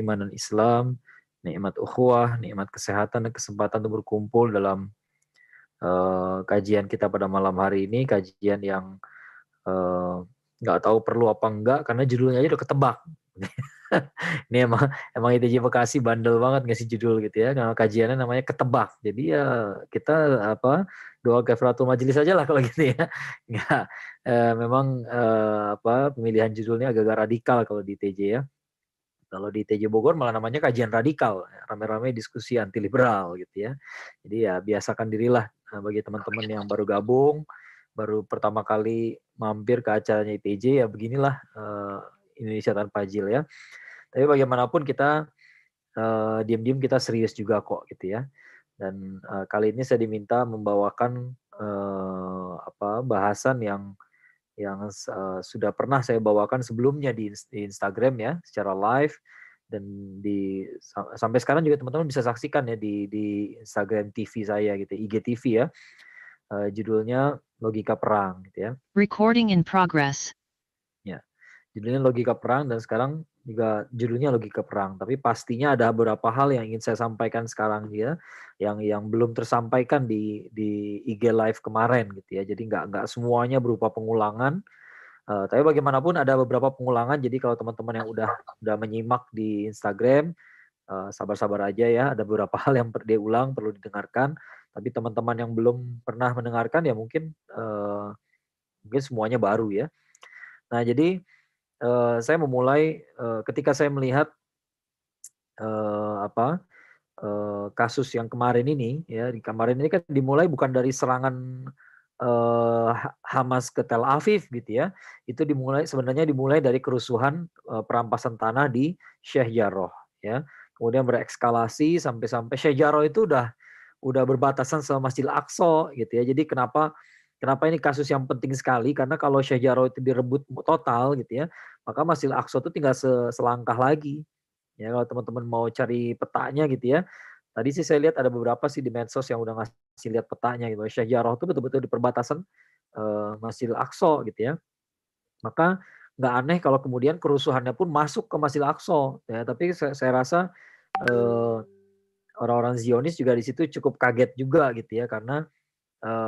iman dan Islam, nikmat ukhuwah, nikmat kesehatan dan kesempatan untuk berkumpul dalam kajian kita pada malam hari ini, kajian yang nggak tahu perlu apa enggak karena judulnya aja udah ketebak. Ini emang ITJ Bekasi bandel banget ngasih judul gitu ya. Nah, kajiannya namanya ketebak. Jadi ya kita doa kafaratul majelis aja lah kalau gitu ya. Nggak, memang pemilihan judulnya agak-agak radikal kalau di ITJ ya. Kalau di ITJ Bogor malah namanya kajian radikal, rame-rame diskusi anti liberal gitu ya. Jadi ya biasakan dirilah bagi teman-teman yang baru gabung, baru pertama kali mampir ke acaranya ITJ ya beginilah Indonesia Tanpa Jil ya. Tapi bagaimanapun kita diam-diam kita serius juga kok gitu ya. Dan kali ini saya diminta membawakan bahasan yang sudah pernah saya bawakan sebelumnya di Instagram ya secara live dan sampai sekarang juga teman-teman bisa saksikan ya di Instagram TV saya gitu, IGTV ya. Judulnya Logika Perang gitu ya. Recording in progress. Ya. Judulnya Logika Perang dan sekarang juga judulnya Logika Perang. Tapi pastinya ada beberapa hal yang ingin saya sampaikan sekarang ya, yang belum tersampaikan di IG Live kemarin gitu ya. Jadi nggak semuanya berupa pengulangan. Tapi bagaimanapun ada beberapa pengulangan. Jadi kalau teman-teman yang udah menyimak di Instagram, sabar-sabar aja ya. Ada beberapa hal yang diulang perlu didengarkan. Tapi teman-teman yang belum pernah mendengarkan ya mungkin semuanya baru ya. Nah jadi saya memulai ketika saya melihat kasus yang kemarin ini ya, di kemarin ini kan dimulai bukan dari serangan Hamas ke Tel Aviv gitu ya. Itu sebenarnya dimulai dari kerusuhan perampasan tanah di Sheikh Jarrah ya. Kemudian berekskalasi sampai Sheikh Jarrah itu udah berbatasan sama Masjid Al-Aqsa gitu ya. Jadi kenapa ini kasus yang penting sekali? Karena kalau Sheikh Jarrah itu direbut total gitu ya, maka Masjid Al-Aqsa itu tinggal selangkah lagi. Ya kalau teman-teman mau cari petanya gitu ya. Tadi sih saya lihat ada beberapa sih di medsos yang udah ngasih lihat petanya gitu. Sheikh Jarrah itu betul-betul di perbatasan Masjid Al-Aqsa gitu ya. Maka nggak aneh kalau kemudian kerusuhannya pun masuk ke Masjid Al-Aqsa ya. Tapi saya rasa orang-orang Zionis juga di situ cukup kaget juga gitu ya karena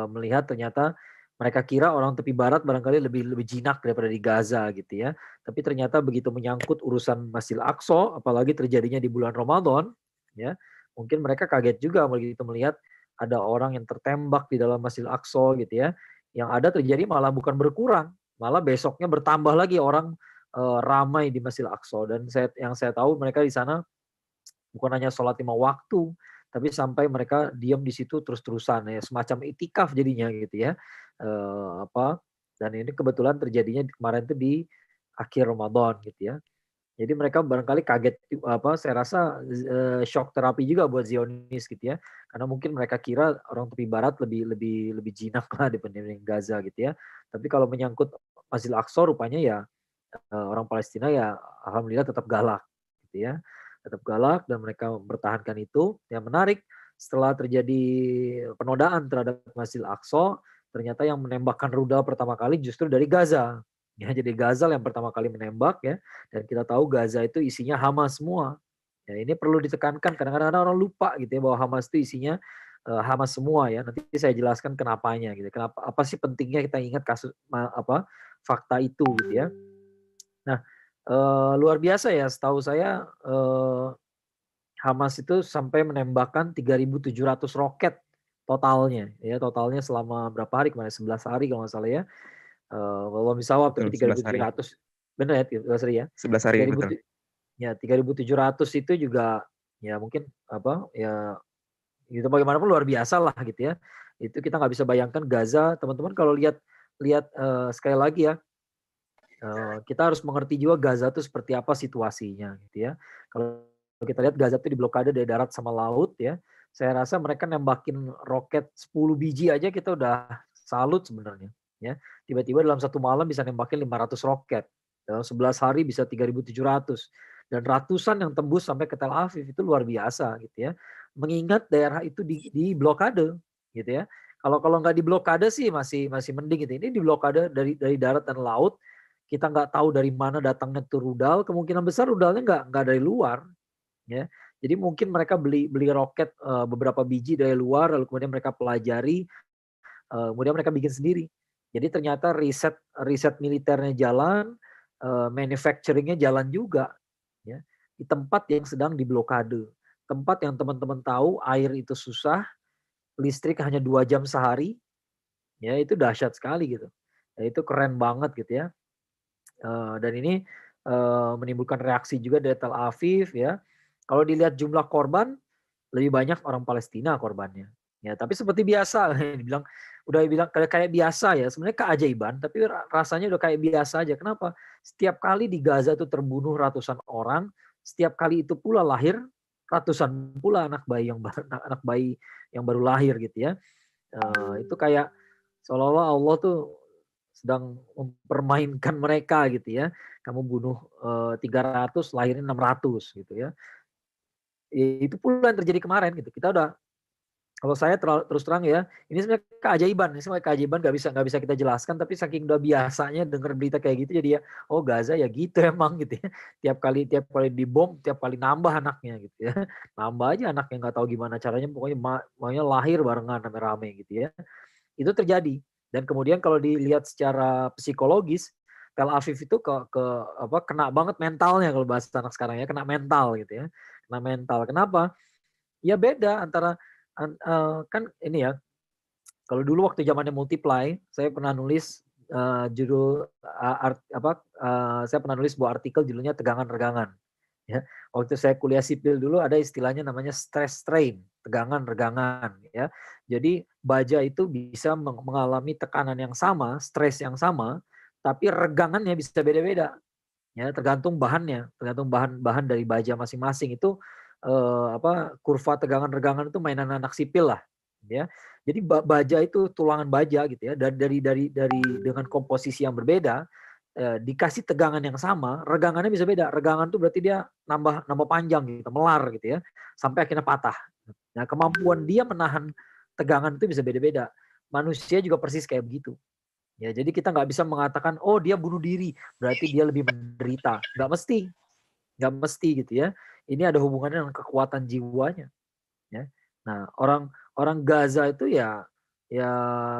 melihat ternyata mereka kira orang tepi barat barangkali lebih jinak daripada di Gaza gitu ya. Tapi ternyata begitu menyangkut urusan Masjid Al-Aqsa, apalagi terjadinya di bulan Ramadan, ya mungkin mereka kaget juga begitu melihat ada orang yang tertembak di dalam Masjid Al-Aqsa gitu ya. Yang ada terjadi malah bukan berkurang, malah besoknya bertambah lagi orang ramai di Masjid Al-Aqsa. Dan yang saya tahu mereka di sana bukan hanya sholat 5 waktu, tapi sampai mereka diam di situ terus-terusan ya, semacam itikaf jadinya gitu ya. Dan ini kebetulan terjadinya kemarin itu di akhir Ramadan gitu ya. Jadi mereka barangkali kaget saya rasa shock terapi juga buat Zionis gitu ya. Karena mungkin mereka kira orang tepi barat lebih jinak lah dibanding Gaza gitu ya. Tapi kalau menyangkut Masjid Al-Aqsa rupanya ya orang Palestina ya alhamdulillah tetap galak gitu ya. Tetap galak dan mereka mempertahankan itu. Yang menarik setelah terjadi penodaan terhadap Masjid Al-Aqsa, ternyata yang menembakkan rudal pertama kali justru dari Gaza. Ya, jadi Gaza yang pertama kali menembak ya, dan kita tahu Gaza itu isinya Hamas semua. Ya, ini perlu ditekankan, kadang-kadang orang lupa gitu ya bahwa Hamas itu isinya Hamas semua ya. Nanti saya jelaskan kenapanya gitu. Kenapa apa sih pentingnya kita ingat kasus fakta itu gitu ya. Nah, luar biasa ya, setahu saya Hamas itu sampai menembakkan 3.700 roket totalnya ya, totalnya selama berapa hari kemarin, 11 hari kalau nggak salah ya. Wallahu a'lam tapi 3.700 benar ya 11 hari ya. 11 hari 3.000 betul. ya 3.700 itu juga ya mungkin itu bagaimanapun luar biasa lah gitu ya. Itu kita nggak bisa bayangkan Gaza, teman-teman kalau lihat sekali lagi ya, kita harus mengerti juga Gaza itu seperti apa situasinya gitu ya. Kalau kita lihat Gaza itu diblokade dari darat sama laut ya. Saya rasa mereka nembakin roket 10 biji aja kita udah salut sebenarnya ya. Tiba-tiba dalam satu malam bisa nembakin 500 roket. Dalam 11 hari bisa 3.700 dan ratusan yang tembus sampai ke Tel Aviv, itu luar biasa gitu ya. Mengingat daerah itu di blokade gitu ya. Kalau nggak diblokade sih masih mending gitu. Ini diblokade dari darat dan laut. Kita nggak tahu dari mana datangnya tuh rudal, kemungkinan besar rudalnya nggak dari luar, ya. Jadi mungkin mereka beli beli roket beberapa biji dari luar, lalu kemudian mereka pelajari, kemudian mereka bikin sendiri. Jadi ternyata riset riset militernya jalan, manufacturing-nya jalan juga, ya. Di tempat yang sedang diblokade, tempat yang teman-teman tahu air itu susah, listrik hanya 2 jam sehari, ya itu dahsyat sekali gitu. Ya itu keren banget gitu ya. Dan ini, menimbulkan reaksi juga dari Tel Aviv ya. Kalau dilihat jumlah korban, lebih banyak orang Palestina korbannya. Ya, tapi seperti biasa dibilang udah bilang kayak kayak biasa ya, sebenarnya keajaiban, tapi rasanya udah kayak biasa aja. Kenapa? Setiap kali di Gaza itu terbunuh ratusan orang, setiap kali itu pula lahir ratusan pula anak bayi yang anak bayi yang baru lahir gitu ya. Itu kayak seolah-olah Allah tuh sedang mempermainkan mereka gitu ya. Kamu bunuh, 300 lahirin 600 gitu ya. Itu pula yang terjadi kemarin gitu. Kita udah kalau saya terus terang ya, ini sebenarnya keajaiban, ini sebenarnya keajaiban nggak bisa kita jelaskan, tapi saking udah biasanya dengar berita kayak gitu jadi ya, oh Gaza ya gitu emang gitu ya. Tiap kali dibom, tiap kali nambah anaknya gitu ya. Nambah aja anaknya nggak tahu gimana caranya pokoknya maunya lahir barengan rame-rame gitu ya. Itu terjadi dan kemudian kalau dilihat secara psikologis, Tel Aviv itu kena banget mentalnya kalau bahasa anak sekarang ya, kena mental gitu ya. Kena mental. Kenapa? Ya beda antara kan ini ya, kalau dulu waktu zamannya Multiply, saya pernah nulis, judul, saya pernah nulis sebuah artikel judulnya Tegangan-regangan, ya. Waktu saya kuliah sipil dulu ada istilahnya namanya stress strain, tegangan-regangan, ya. Jadi baja itu bisa mengalami tekanan yang sama, stres yang sama, tapi regangannya bisa beda-beda. Ya, tergantung bahannya, tergantung bahan-bahan dari baja masing-masing itu, kurva tegangan-regangan itu mainan anak sipil lah, ya. Jadi baja itu tulangan baja gitu ya, dari dengan komposisi yang berbeda, dikasih tegangan yang sama, regangannya bisa beda. Regangan itu berarti dia nambah nambah panjang gitu, melar gitu ya, sampai akhirnya patah. Nah, kemampuan dia menahan tegangan itu bisa beda-beda. Manusia juga persis kayak begitu. Ya, jadi kita nggak bisa mengatakan, oh dia bunuh diri, berarti dia lebih menderita. Nggak mesti gitu ya. Ini ada hubungannya dengan kekuatan jiwanya. Ya. Nah, orang orang Gaza itu ya ya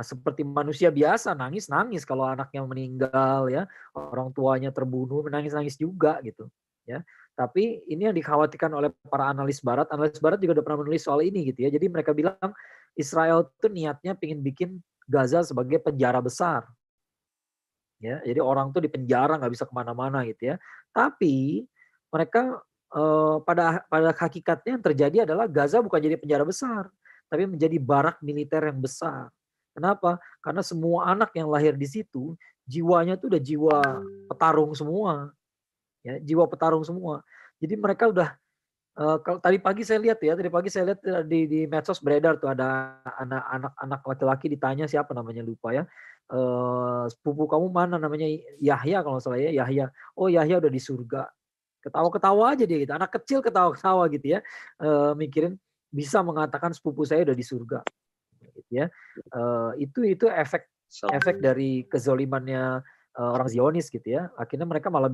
seperti manusia biasa, nangis-nangis kalau anaknya meninggal ya, orang tuanya terbunuh, menangis-nangis juga gitu. Ya. Tapi ini yang dikhawatirkan oleh para analis Barat juga udah pernah menulis soal ini gitu ya. Jadi mereka bilang Israel itu niatnya pengen bikin Gaza sebagai penjara besar. Ya, jadi orang tuh di penjara nggak bisa kemana-mana gitu ya. Tapi mereka pada pada hakikatnya yang terjadi adalah Gaza bukan jadi penjara besar, tapi menjadi barak militer yang besar. Kenapa? Karena semua anak yang lahir di situ jiwanya tuh udah jiwa petarung semua, ya, jiwa petarung semua. Jadi mereka udah kalau tadi pagi saya lihat ya, tadi pagi saya lihat di medsos beredar tuh ada anak laki-laki ditanya siapa namanya lupa ya, "Sepupu kamu mana?" Namanya Yahya kalau nggak salah ya, Yahya. "Oh Yahya udah di surga." Ketawa-ketawa aja dia gitu, anak kecil ketawa-ketawa gitu ya, mikirin bisa mengatakan sepupu saya udah di surga, gitu ya. Itu efek efek dari kezolimannya, orang Zionis gitu ya. Akhirnya mereka malah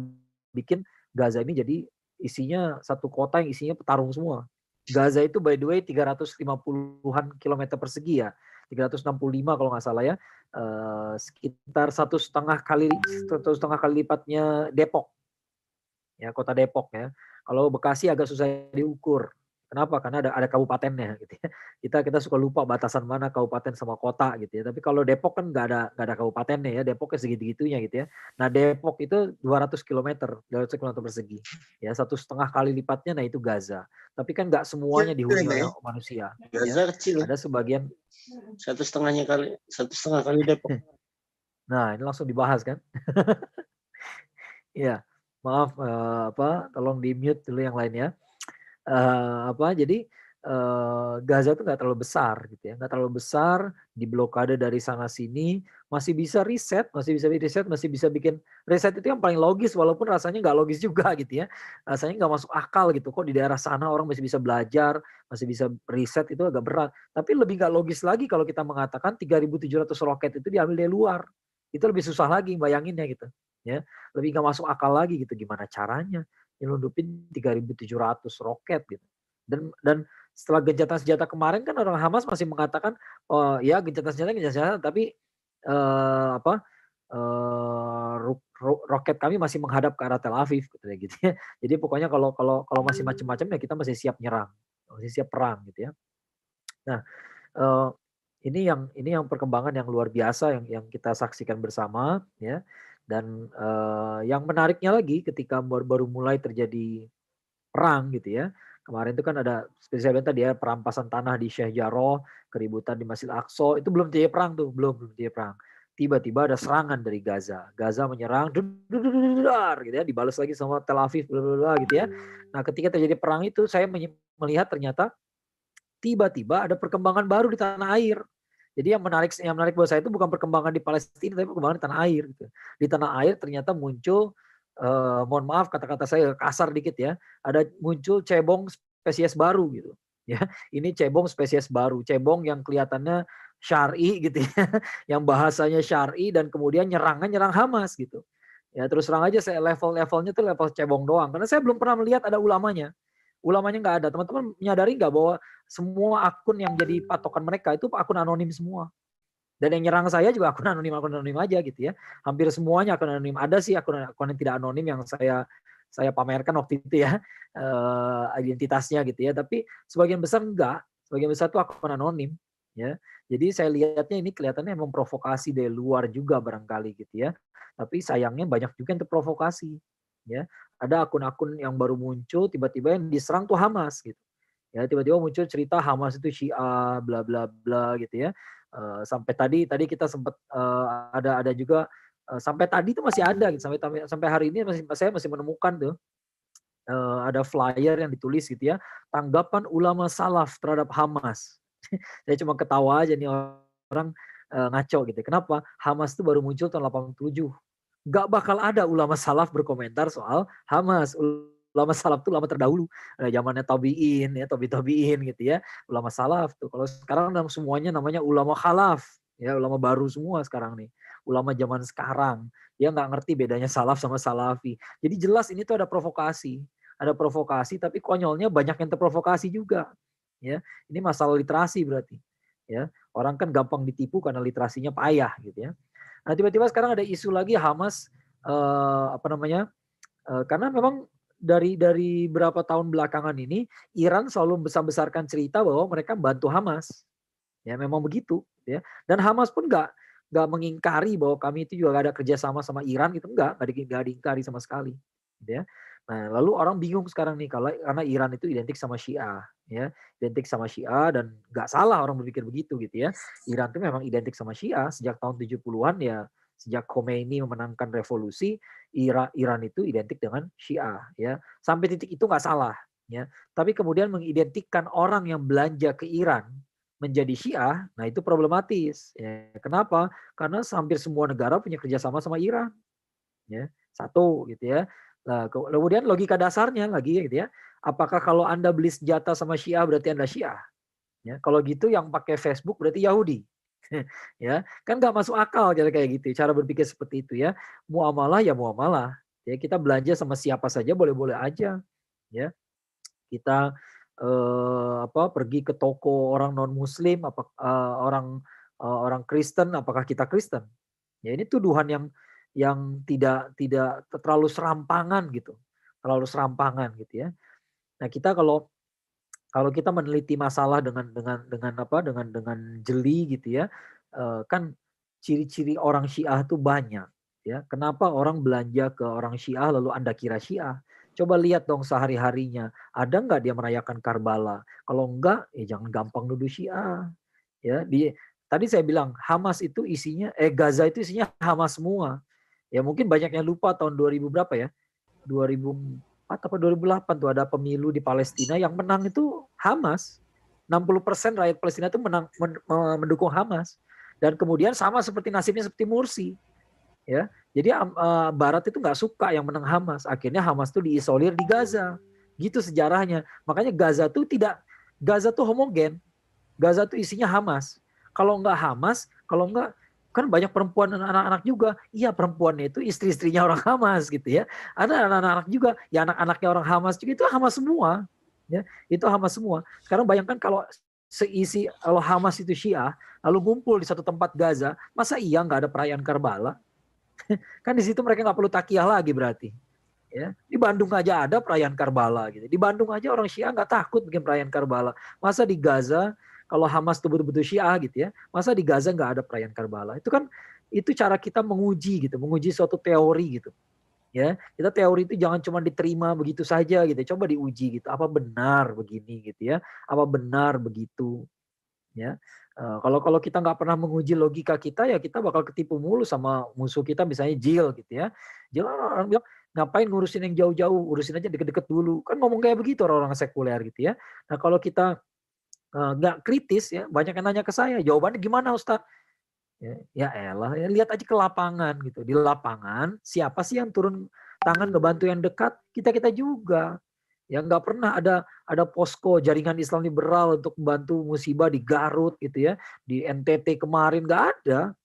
bikin Gaza ini jadi isinya satu kota yang isinya petarung semua. Gaza itu by the way 350-an kilometer persegi ya, 365 kalau nggak salah ya, sekitar 1,5 kali lipatnya Depok, ya kota Depok ya. Kalau Bekasi agak susah diukur. Kenapa? Karena ada kabupatennya gitu ya. Kita suka lupa batasan mana kabupaten sama kota gitu ya. Tapi kalau Depok kan nggak ada kabupatennya ya. Depoknya segitu-gitunya gitu ya. Nah Depok itu 200 kilometer, 200 kilometer persegi. Ya 1,5 kali lipatnya, nah itu Gaza. Tapi kan nggak semuanya dihuni oleh manusia. Gaza Ya. kecil. Ada sebagian 1,5 kali Depok. Nah ini langsung dibahas kan. Iya. Maaf, tolong di-mute dulu yang lainnya. Jadi, Gaza itu nggak terlalu besar gitu ya, nggak terlalu besar, diblokade dari sana sini, masih bisa riset, masih bisa bikin riset itu yang paling logis walaupun rasanya nggak logis juga gitu ya. Rasanya nggak masuk akal gitu, kok di daerah sana orang masih bisa belajar, masih bisa riset itu agak berat. Tapi lebih nggak logis lagi kalau kita mengatakan 3.700 roket itu diambil dari luar. Itu lebih susah lagi bayanginnya gitu, ya. Lebih nggak masuk akal lagi gitu, gimana caranya? nyelundupin 3.700 roket gitu. Dan setelah gencatan senjata kemarin kan orang Hamas masih mengatakan, oh ya gencatan senjata, tapi apa, roket kami masih menghadap ke arah Tel Aviv katanya gitu ya. Jadi pokoknya kalau masih macam-macam ya kita masih siap nyerang, masih siap perang gitu ya. Nah, eee, ini yang perkembangan yang luar biasa yang kita saksikan bersama ya. Dan, yang menariknya lagi ketika baru baru mulai terjadi perang gitu ya. Kemarin itu kan ada seperti saya bilang tadi ya, perampasan tanah di Sheikh Jarrah, keributan di Masjid Aqsa, itu belum terjadi perang tuh, belum terjadi perang. Tiba-tiba ada serangan dari Gaza. Gaza menyerang, gitu ya, dibalas lagi sama Tel Aviv, gitu ya. Nah, ketika terjadi perang itu saya melihat ternyata tiba-tiba ada perkembangan baru di tanah air. Jadi yang menarik buat saya itu bukan perkembangan di Palestina, tapi perkembangan di tanah air gitu. Di tanah air ternyata muncul, mohon maaf kata-kata saya kasar dikit ya, ada muncul cebong spesies baru gitu ya. Ini cebong spesies baru, cebong yang kelihatannya syar'i gitu ya, yang bahasanya syar'i dan kemudian nyerang Hamas gitu. Ya terus terang aja saya levelnya tuh level cebong doang, karena saya belum pernah melihat ada ulamanya. Ulamanya nggak ada. Teman-teman menyadari nggak bahwa semua akun yang jadi patokan mereka itu akun anonim semua. Dan yang nyerang saya juga akun anonim aja gitu ya. Hampir semuanya akun anonim. Ada sih akun yang tidak anonim yang saya pamerkan waktu itu ya, identitasnya gitu ya. Tapi sebagian besar enggak. Sebagian besar itu akun anonim ya. Jadi saya lihatnya ini kelihatannya memprovokasi dari luar juga barangkali gitu ya. Tapi sayangnya banyak juga yang terprovokasi ya. Ada akun-akun yang baru muncul tiba-tiba yang diserang tuh Hamas gitu. Ya tiba-tiba muncul cerita Hamas itu Syiah bla bla bla gitu ya. Sampai tadi kita sempat, ada juga, sampai tadi itu masih ada gitu, sampai hari ini saya masih menemukan tuh, ada flyer yang ditulis gitu ya, tanggapan ulama salaf terhadap Hamas. Saya cuma ketawa aja nih orang, ngaco gitu. Kenapa? Hamas itu baru muncul tahun 87. Gak bakal ada ulama salaf berkomentar soal Hamas. Ulama salaf itu ulama terdahulu. Zamannya tabi'in ya, tabi'in gitu ya. Ulama salaf tuh. Kalau sekarang semuanya namanya ulama khalaf. Ya, ulama baru semua sekarang nih. Ulama zaman sekarang. Dia nggak ngerti bedanya salaf sama salafi. Jadi jelas ini tuh ada provokasi. Ada provokasi tapi konyolnya banyak yang terprovokasi juga. Ya, ini masalah literasi berarti. Ya, orang kan gampang ditipu karena literasinya payah gitu ya. Nah, tiba-tiba sekarang ada isu lagi Hamas, apa namanya, karena memang dari berapa tahun belakangan ini Iran selalu besar-besarkan cerita bahwa mereka bantu Hamas. Ya memang begitu ya. Dan Hamas pun nggak mengingkari bahwa kami itu juga ada kerjasama sama Iran gitu, nggak diingkari sama sekali. Gitu ya. Nah, lalu orang bingung sekarang nih kalau karena Iran itu identik sama Syiah, ya, identik sama Syiah dan nggak salah orang berpikir begitu gitu ya. Iran itu memang identik sama Syiah sejak tahun 70-an ya, sejak Khomeini memenangkan revolusi, Iran itu identik dengan Syiah ya. Sampai titik itu nggak salah ya. Tapi kemudian mengidentikan orang yang belanja ke Iran menjadi Syiah, nah itu problematis. Ya. Kenapa? Karena hampir semua negara punya kerjasama sama Iran. Ya, satu gitu ya. Nah, kemudian logika dasarnya lagi gitu ya. Apakah kalau Anda beli senjata sama Syiah berarti Anda Syiah? Ya, kalau gitu yang pakai Facebook berarti Yahudi. Ya, kan nggak masuk akal kayak gitu. Cara berpikir seperti itu ya. Muamalah ya muamalah. Ya, kita belanja sama siapa saja boleh-boleh aja. Ya, kita pergi ke toko orang non Muslim, orang Kristen, apakah kita Kristen? Ya ini tuduhan yang tidak terlalu serampangan gitu, terlalu serampangan gitu ya. Nah kita kalau kalau kita meneliti masalah dengan jeli gitu ya, kan ciri-ciri orang Syiah itu banyak ya. Kenapa orang belanja ke orang Syiah lalu Anda kira Syiah? Coba lihat dong sehari-harinya, ada nggak dia merayakan Karbala? Kalau enggak, jangan gampang nuduh Syiah. Ya, tadi saya bilang Hamas itu isinya Gaza itu isinya Hamas semua. Ya mungkin banyak yang lupa tahun 2000 berapa ya? 2004 apa 2008 tuh ada pemilu di Palestina yang menang itu Hamas. 60% rakyat Palestina itu mendukung Hamas. Dan kemudian sama seperti nasibnya seperti Mursi. Ya, jadi Barat itu nggak suka yang menang Hamas. Akhirnya Hamas itu diisolir di Gaza. Gitu sejarahnya. Makanya Gaza tuh homogen. Gaza tuh isinya Hamas. Kalau nggak Hamas, kalau nggak Kan banyak perempuan dan anak-anak juga. Iya, perempuannya itu istri-istrinya orang Hamas gitu ya. Ada anak-anak juga, ya anak-anaknya orang Hamas juga, itu Hamas semua. Ya, itu Hamas semua. Sekarang bayangkan kalau kalau Hamas itu Syiah, lalu ngumpul di satu tempat Gaza, masa iya nggak ada perayaan Karbala? Kan di situ mereka nggak perlu takiyah lagi berarti. Ya, di Bandung aja ada perayaan Karbala gitu. Di Bandung aja orang Syiah nggak takut bikin perayaan Karbala. Masa di Gaza kalau Hamas tuh betul-betul Syiah gitu ya, masa di Gaza nggak ada perayaan Karbala? Itu kan itu cara kita menguji gitu, menguji suatu teori gitu. Ya, kita teori itu jangan cuma diterima begitu saja gitu. Coba diuji gitu. Apa benar begini gitu ya? Apa benar begitu? Ya. Kalau kalau kita nggak pernah menguji logika kita ya kita bakal ketipu mulu sama musuh kita misalnya Jill gitu ya. Jill orang bilang ngapain ngurusin yang jauh-jauh, urusin aja deket-deket dulu. Kan ngomong kayak begitu orang-orang sekuler gitu ya. Nah kalau kita nggak kritis ya, banyak yang nanya ke saya, jawabannya gimana Ustadz? Ya elah, ya lihat aja ke lapangan gitu. Di lapangan siapa sih yang turun tangan ngebantu yang dekat? Kita-kita juga. Ya nggak pernah ada posko jaringan Islam liberal untuk membantu musibah di Garut gitu ya, di NTT kemarin nggak ada.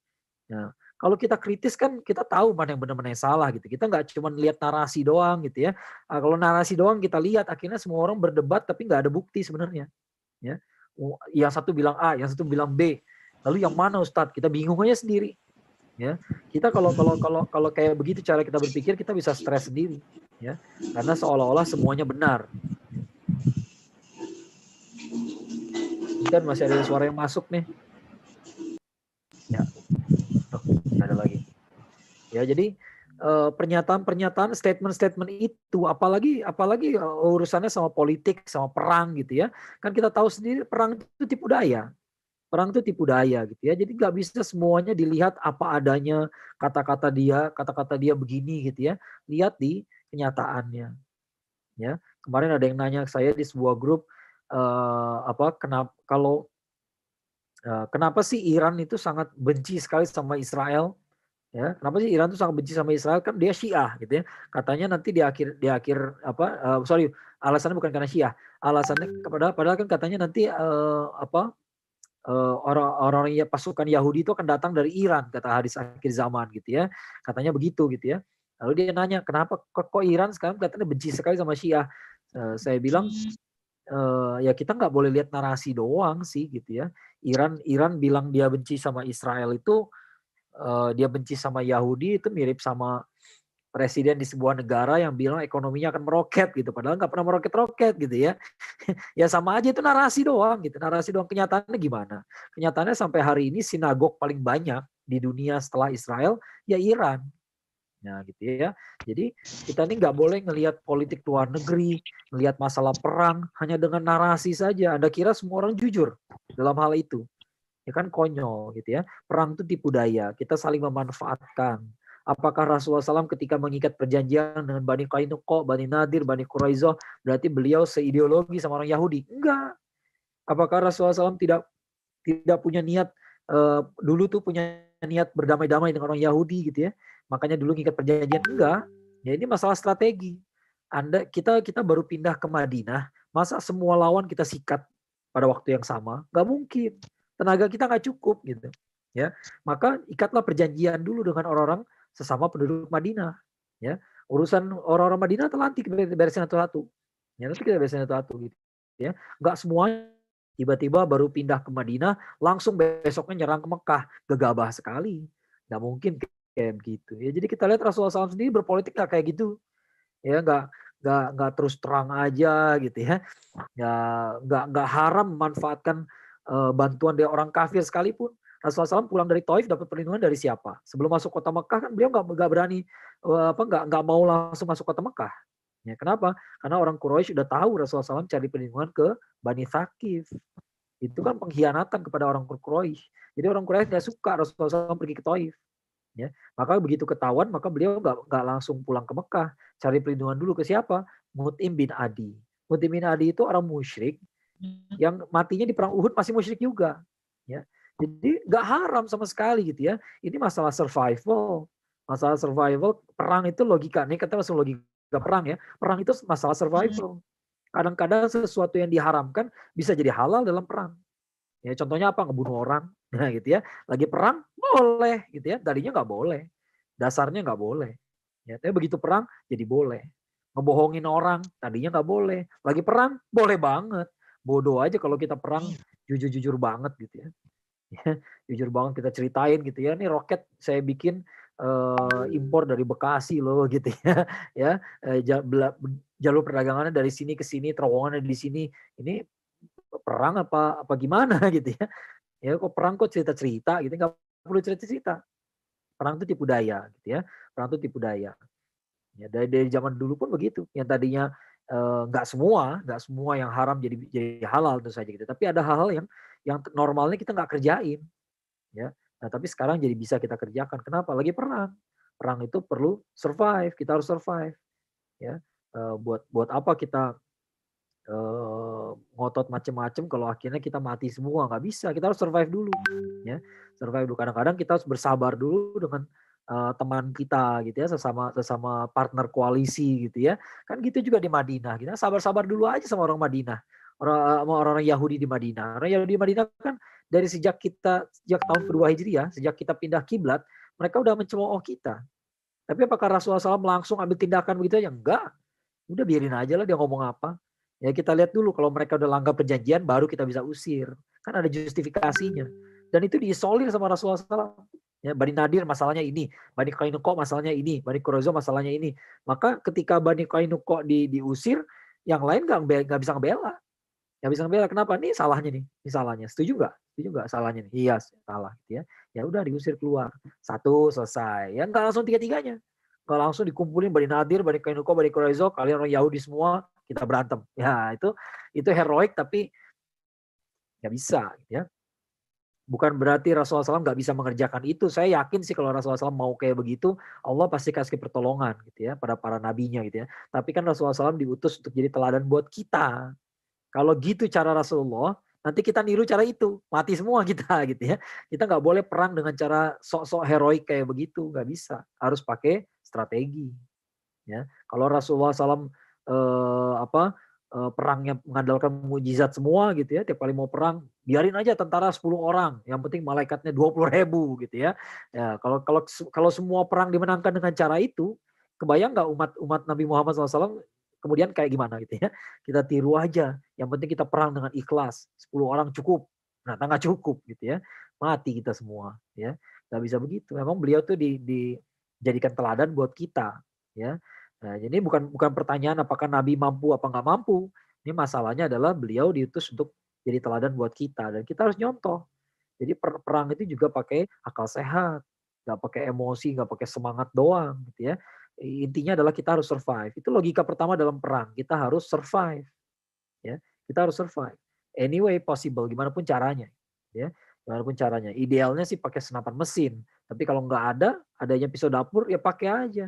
Nah, kalau kita kritis kan kita tahu mana yang benar mana yang salah gitu. Kita nggak cuma lihat narasi doang gitu ya. Kalau narasi doang kita lihat akhirnya semua orang berdebat tapi nggak ada bukti sebenarnya. Ya, yang satu bilang A, yang satu bilang B. Lalu yang mana Ustadz? Kita bingung aja sendiri. Ya, kita kalau kayak begitu cara kita berpikir kita bisa stres sendiri. Ya, karena seolah-olah semuanya benar. Kan masih ada suara yang masuk nih. Ya, nggak ada lagi. Ya, jadi pernyataan-pernyataan, statement-statement itu, apalagi urusannya sama politik, sama perang gitu ya. Kan kita tahu sendiri perang itu tipu daya. Perang itu tipu daya gitu ya. Jadi nggak bisa semuanya dilihat apa adanya, kata-kata dia begini gitu ya. Lihat di kenyataannya. Ya, kemarin ada yang nanya ke saya di sebuah grup, kenapa sih Iran itu sangat benci sekali sama Israel? Ya, kenapa sih Iran itu sangat benci sama Israel? Kan dia Syiah gitu ya. Katanya nanti alasannya bukan karena Syiah. Alasannya padahal kan katanya nanti orang-orang ya pasukan Yahudi itu akan datang dari Iran kata hadis akhir zaman gitu ya. Katanya begitu gitu ya. Lalu dia nanya, kenapa kok Iran sekarang katanya benci sekali sama Syiah? Saya bilang ya kita nggak boleh lihat narasi doang sih gitu ya. Iran Iran bilang dia benci sama Israel itu, dia benci sama Yahudi itu mirip sama presiden di sebuah negara yang bilang ekonominya akan meroket gitu, padahal nggak pernah meroket-roket gitu ya. Ya sama aja itu narasi doang gitu, narasi doang. Kenyataannya gimana? Kenyataannya sampai hari ini sinagog paling banyak di dunia setelah Israel ya Iran. Nah gitu ya. Jadi kita ini nggak boleh ngelihat politik luar negeri, ngelihat masalah perang hanya dengan narasi saja. Anda kira semua orang jujur dalam hal itu? Ya kan konyol gitu ya. Perang itu tipu daya, kita saling memanfaatkan. Apakah Rasulullah SAW ketika mengikat perjanjian dengan Bani Qainuqa, Bani Nadir, Bani Quraizoh, berarti beliau seideologi sama orang Yahudi? Enggak. Apakah Rasulullah SAW tidak tidak punya niat, dulu tuh punya niat berdamai-damai dengan orang Yahudi gitu ya? Makanya dulu ngikat perjanjian? Enggak. Ya ini masalah strategi. Kita baru pindah ke Madinah, masa semua lawan kita sikat pada waktu yang sama? Nggak mungkin. Tenaga kita nggak cukup gitu. Ya, maka ikatlah perjanjian dulu dengan orang-orang sesama penduduk Madinah. Ya, urusan orang-orang Madinah nanti kita beresin satu-satu. Ya, nanti kita beresin satu-satu gitu. Ya, nggak semuanya tiba-tiba baru pindah ke Madinah, langsung besoknya nyerang ke Mekah. Gegabah sekali. Nggak mungkin kayak begitu. Ya, jadi kita lihat Rasulullah SAW sendiri berpolitik nggak kayak gitu. Ya, nggak terus terang aja gitu ya. Ya, nggak haram memanfaatkan bantuan dari orang kafir sekalipun. Rasulullah SAW pulang dari Taif dapat perlindungan dari siapa? Sebelum masuk kota Mekah kan beliau nggak berani nggak mau langsung masuk kota Mekah. Ya, kenapa? Karena orang Quraisy sudah tahu Rasulullah SAW cari perlindungan ke Bani Thaqif. Itu kan pengkhianatan kepada orang Quraisy. Jadi orang Quraisy nggak suka Rasulullah SAW pergi ke Taif. Ya, maka begitu ketahuan maka beliau nggak langsung pulang ke Mekah, cari perlindungan dulu ke siapa? Mut'im bin Adi. Mut'im bin Adi itu orang musyrik yang matinya di perang Uhud masih musyrik juga. Ya, jadi nggak haram sama sekali gitu ya. Ini masalah survival. Masalah survival, perang itu logika. Nih kata masuk logika perang ya. Perang itu masalah survival. Kadang-kadang sesuatu yang diharamkan bisa jadi halal dalam perang. Ya contohnya apa? Ngebunuh orang, nah gitu ya. Lagi perang boleh gitu ya, tadinya nggak boleh. Dasarnya nggak boleh. Ya, tapi begitu perang jadi boleh. Ngebohongin orang tadinya nggak boleh. Lagi perang boleh banget. Bodoh aja kalau kita perang jujur-jujur banget gitu ya. Jujur banget kita ceritain gitu ya. Nih roket saya bikin impor dari Bekasi loh gitu ya. Ya, jalur perdagangannya dari sini ke sini, terowongannya di sini. Ini perang apa gimana gitu ya. Ya kok perang kok cerita-cerita gitu, nggak perlu cerita-cerita. Perang itu tipu daya gitu ya. Perang itu tipu daya. Ya dari zaman dulu pun begitu. Yang tadinya nggak semua yang haram jadi halal tentu saja gitu. Tapi ada hal-hal yang normalnya kita nggak kerjain ya. Nah, tapi sekarang jadi bisa kita kerjakan. Kenapa? Lagi perang. Perang itu perlu survive, kita harus survive ya. Buat buat apa kita ngotot macem-macem kalau akhirnya kita mati semua, nggak bisa, kita harus survive dulu, ya. Survive dulu, kadang-kadang kita harus bersabar dulu dengan, teman kita gitu ya, sesama sesama partner koalisi gitu ya. Kan gitu juga di Madinah, kita sabar-sabar dulu aja sama orang Madinah, sama orang-orang Yahudi di Madinah. Orang Yahudi di Madinah kan dari sejak tahun kedua Hijriah, sejak kita pindah kiblat, mereka udah mencemooh kita. Tapi apakah Rasulullah SAW langsung ambil tindakan begitu aja? Enggak. Udah biarin aja lah dia ngomong apa. Ya kita lihat dulu kalau mereka udah langgar perjanjian baru kita bisa usir. Kan ada justifikasinya. Dan itu diisolir sama Rasulullah SAW. Ya, Bani Nadir masalahnya ini, Bani Qainuqa masalahnya ini, Bani Quraizo masalahnya ini. Maka ketika Bani Qainuqa diusir, yang lain nggak bisa ngebela. Nggak bisa ngebela. Kenapa? Nih salahnya nih. Ini salahnya. Setuju nggak? Setuju nggak salahnya nih? Iya salah. Gitu ya. Ya udah diusir keluar. Satu selesai. Ya nggak langsung tiga-tiganya. Nggak langsung dikumpulin Bani Nadir, Bani Qainuqa, Bani Quraizo, kalian orang Yahudi semua, kita berantem. Ya itu heroik tapi nggak bisa. Gitu ya. Bukan berarti Rasulullah SAW nggak bisa mengerjakan itu. Saya yakin sih kalau Rasulullah SAW mau kayak begitu, Allah pasti kasih pertolongan gitu ya pada para nabinya gitu ya. Tapi kan Rasulullah SAW diutus untuk jadi teladan buat kita. Kalau gitu cara Rasulullah, nanti kita niru cara itu, mati semua kita gitu ya. Kita nggak boleh perang dengan cara sok-sok heroik kayak begitu, nggak bisa. Harus pakai strategi. Ya, kalau Rasulullah SAW perangnya mengandalkan mujizat semua gitu ya, tiap kali mau perang biarin aja tentara 10 orang, yang penting malaikatnya 20.000 gitu ya. Ya kalau kalau kalau semua perang dimenangkan dengan cara itu, kebayang nggak umat Nabi Muhammad SAW kemudian kayak gimana gitu ya. Kita tiru aja, yang penting kita perang dengan ikhlas, 10 orang cukup, ternyata nggak cukup gitu ya, mati kita semua ya. Nggak bisa begitu, memang beliau tuh dijadikan teladan buat kita ya. Nah, jadi bukan bukan pertanyaan apakah Nabi mampu apa nggak mampu. Ini masalahnya adalah beliau diutus untuk jadi teladan buat kita dan kita harus nyontoh. Jadi perang itu juga pakai akal sehat, nggak pakai emosi, nggak pakai semangat doang gitu ya. Intinya adalah kita harus survive. Itu logika pertama dalam perang. Kita harus survive ya. Kita harus survive. Anyway possible gimana pun caranya ya. Gimana pun caranya. Idealnya sih pakai senapan mesin. Tapi kalau nggak ada, adanya pisau dapur ya pakai aja.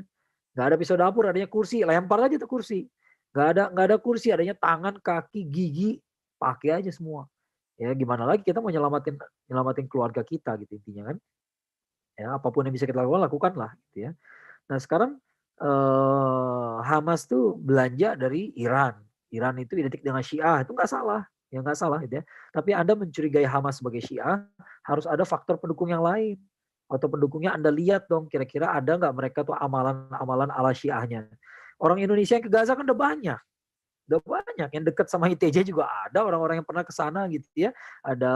Nggak ada pisau dapur, adanya kursi, lempar aja tuh kursi. Nggak ada kursi, adanya tangan, kaki, gigi, pakai aja semua. Ya gimana lagi kita mau nyelamatin nyelamatin keluarga kita gitu intinya kan. Ya apapun yang bisa kita lakukan, lakukanlah gitu ya. Nah sekarang Hamas tuh belanja dari Iran. Iran itu identik dengan Syiah, itu nggak salah. Ya nggak salah gitu ya. Tapi Anda mencurigai Hamas sebagai Syiah, harus ada faktor pendukung yang lain. Atau pendukungnya Anda lihat dong, kira-kira ada nggak mereka tuh amalan-amalan ala Syiahnya. Orang Indonesia yang ke Gaza kan udah banyak. Udah banyak. Yang dekat sama ITJ juga ada orang-orang yang pernah ke sana gitu ya. Ada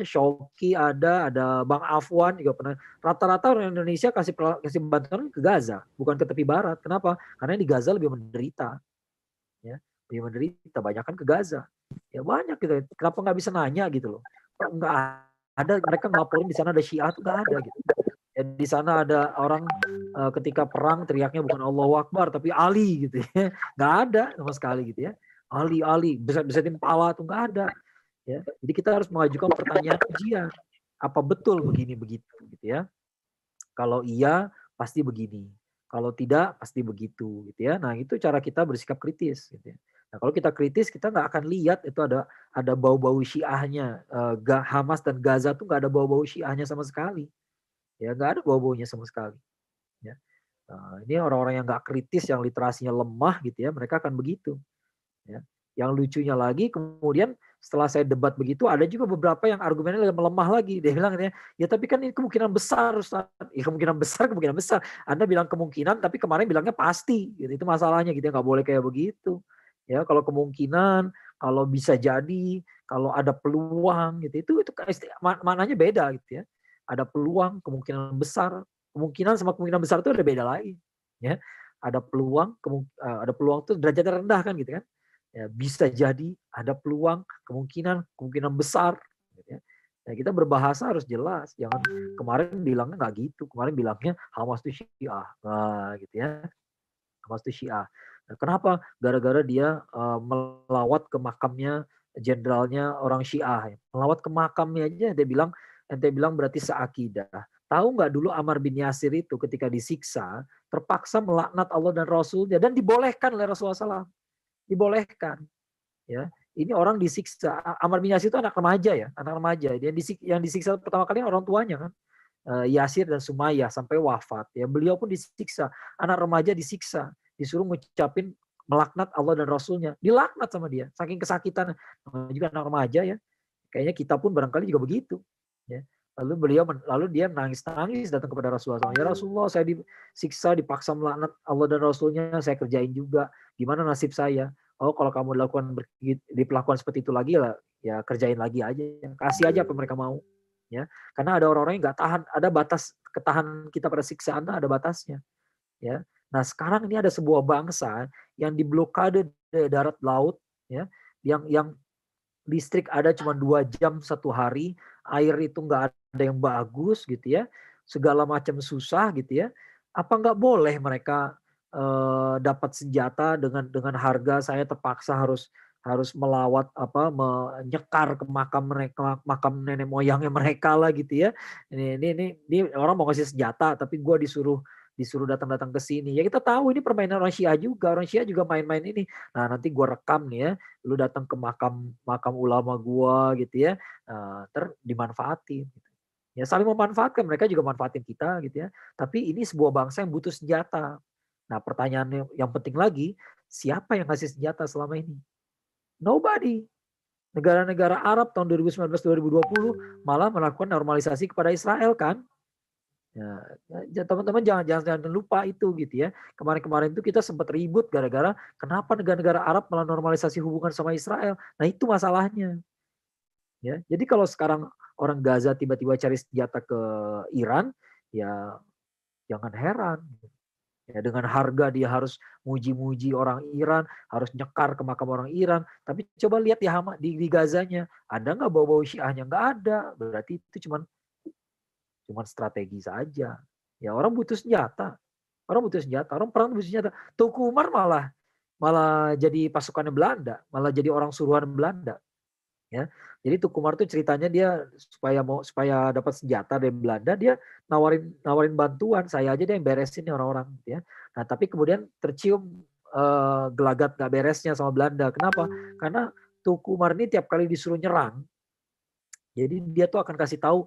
Shoki ada Bang Afwan juga pernah. Rata-rata orang Indonesia kasih bantuan ke Gaza, bukan ke tepi barat. Kenapa? Karena di Gaza lebih menderita, ya, lebih menderita. Banyak kan ke Gaza. Ya banyak gitu. Kenapa nggak bisa nanya gitu loh? Nggak ada. Mereka ngelaporin di sana ada Syiah tuh nggak ada gitu. Ya, di sana ada orang ketika perang teriaknya bukan Allahu Akbar tapi Ali gitu ya. Nggak ada sama sekali gitu ya. Ali, besetin pala tuh nggak ada. Ya. Jadi kita harus mengajukan pertanyaan ujian. Apa betul begini begitu gitu ya. Kalau iya pasti begini. Kalau tidak pasti begitu gitu ya. Nah, itu cara kita bersikap kritis gitu ya. Nah, kalau kita kritis kita nggak akan lihat itu ada bau-bau Syiahnya. Hamas dan Gaza tuh nggak ada bau-bau Syiahnya sama sekali. Ya, nggak ada bau-baunya sama sekali. Ya. Ini orang-orang yang nggak kritis, yang literasinya lemah gitu ya, mereka akan begitu. Ya. Yang lucunya lagi kemudian setelah saya debat begitu, ada juga beberapa yang argumennya melemah lagi. Dia bilang, ya tapi kan ini kemungkinan besar, Ustaz. Ya, kemungkinan besar. Anda bilang kemungkinan, tapi kemarin bilangnya pasti. Gitu. Itu masalahnya gitu, nggak boleh kayak begitu. Ya, kalau kemungkinan, kalau bisa jadi, kalau ada peluang gitu, itu maknanya beda gitu ya. Ada peluang, kemungkinan besar, kemungkinan sama kemungkinan besar itu ada beda lagi. Ya, ada peluang, ada peluang itu derajatnya rendah kan gitu kan. Ya, bisa jadi, ada peluang, kemungkinan besar. Gitu ya. Ya, kita berbahasa harus jelas. Jangan kemarin bilangnya nggak gitu. Kemarin bilangnya Hamas itu Syiah. Nah, gitu ya. Hamas itu Syiah. Nah, kenapa? Gara-gara dia melawat ke makamnya jenderalnya orang Syiah. Melawat ke makamnya aja dia bilang, ente bilang berarti seakidah. Tahu nggak dulu Ammar bin Yasir itu ketika disiksa terpaksa melaknat Allah dan Rasulnya dan dibolehkan oleh Rasulullah SAW. Dibolehkan. Ya, ini orang disiksa. Ammar bin Yasir itu anak remaja ya, anak remaja. Yang disiksa pertama kali orang tuanya kan, Yasir dan Sumayyah sampai wafat. Ya, beliau pun disiksa. Anak remaja disiksa, disuruh ngucapin melaknat Allah dan Rasulnya. Dilaknat sama dia, saking kesakitan. Juga anak remaja ya. Kayaknya kita pun barangkali juga begitu. Ya. Lalu dia nangis-nangis datang kepada Rasulullah. Ya Rasulullah, saya disiksa, dipaksa melaknat Allah dan Rasulnya, saya kerjain juga. Gimana nasib saya? Oh, kalau kamu diperlakukan seperti itu lagi lah, ya kerjain lagi aja. Kasih aja apa mereka mau. Ya, karena ada orang-orang yang nggak tahan, ada batas ketahanan kita pada siksaan, ada batasnya. Ya, nah sekarang ini ada sebuah bangsa yang diblokade darat laut, ya, yang listrik ada cuma 2 jam satu hari, air itu nggak ada yang bagus gitu ya, segala macam susah gitu ya. Apa nggak boleh mereka dapat senjata dengan harga saya terpaksa harus melawat menyekar ke makam mereka, makam nenek moyangnya mereka lah gitu ya. Ini orang mau kasih senjata tapi gue disuruh datang-datang ke sini. Ya kita tahu ini permainan orang Syiah juga. Orang Syiah juga main-main ini. Nah, nanti gue rekam nih ya, lu datang ke makam ulama gua gitu ya, dimanfaatin gitu. Ya saling memanfaatkan, mereka juga manfaatin kita gitu ya. Tapi ini sebuah bangsa yang butuh senjata. Nah, pertanyaannya yang penting lagi, siapa yang ngasih senjata selama ini? Nobody. Negara-negara Arab tahun 2019-2020 malah melakukan normalisasi kepada Israel kan. Ya, teman-teman jangan lupa itu gitu ya. Kemarin-kemarin itu kita sempat ribut gara-gara kenapa negara-negara Arab malah normalisasi hubungan sama Israel. Nah itu masalahnya. Ya, jadi kalau sekarang orang Gaza tiba-tiba cari senjata ke Iran, ya jangan heran. Ya, dengan harga dia harus muji-muji orang Iran, harus nyekar ke makam orang Iran. Tapi coba lihat di Gazanya, ada nggak bau-bau Syiahnya? Nggak ada. Berarti itu cuman strategi saja. Ya orang butuh senjata. Orang perang butuh senjata. Teuku Umar malah jadi pasukannya Belanda, malah jadi orang suruhan Belanda. Ya. Jadi Teuku Umar itu ceritanya dia supaya dapat senjata dari Belanda, dia nawarin bantuan, saya aja deh yang beresin nih orang-orang gitu ya. Nah, tapi kemudian tercium gelagat gak beresnya sama Belanda. Kenapa? Karena Teuku Umar ini tiap kali disuruh nyerang, jadi dia tuh akan kasih tahu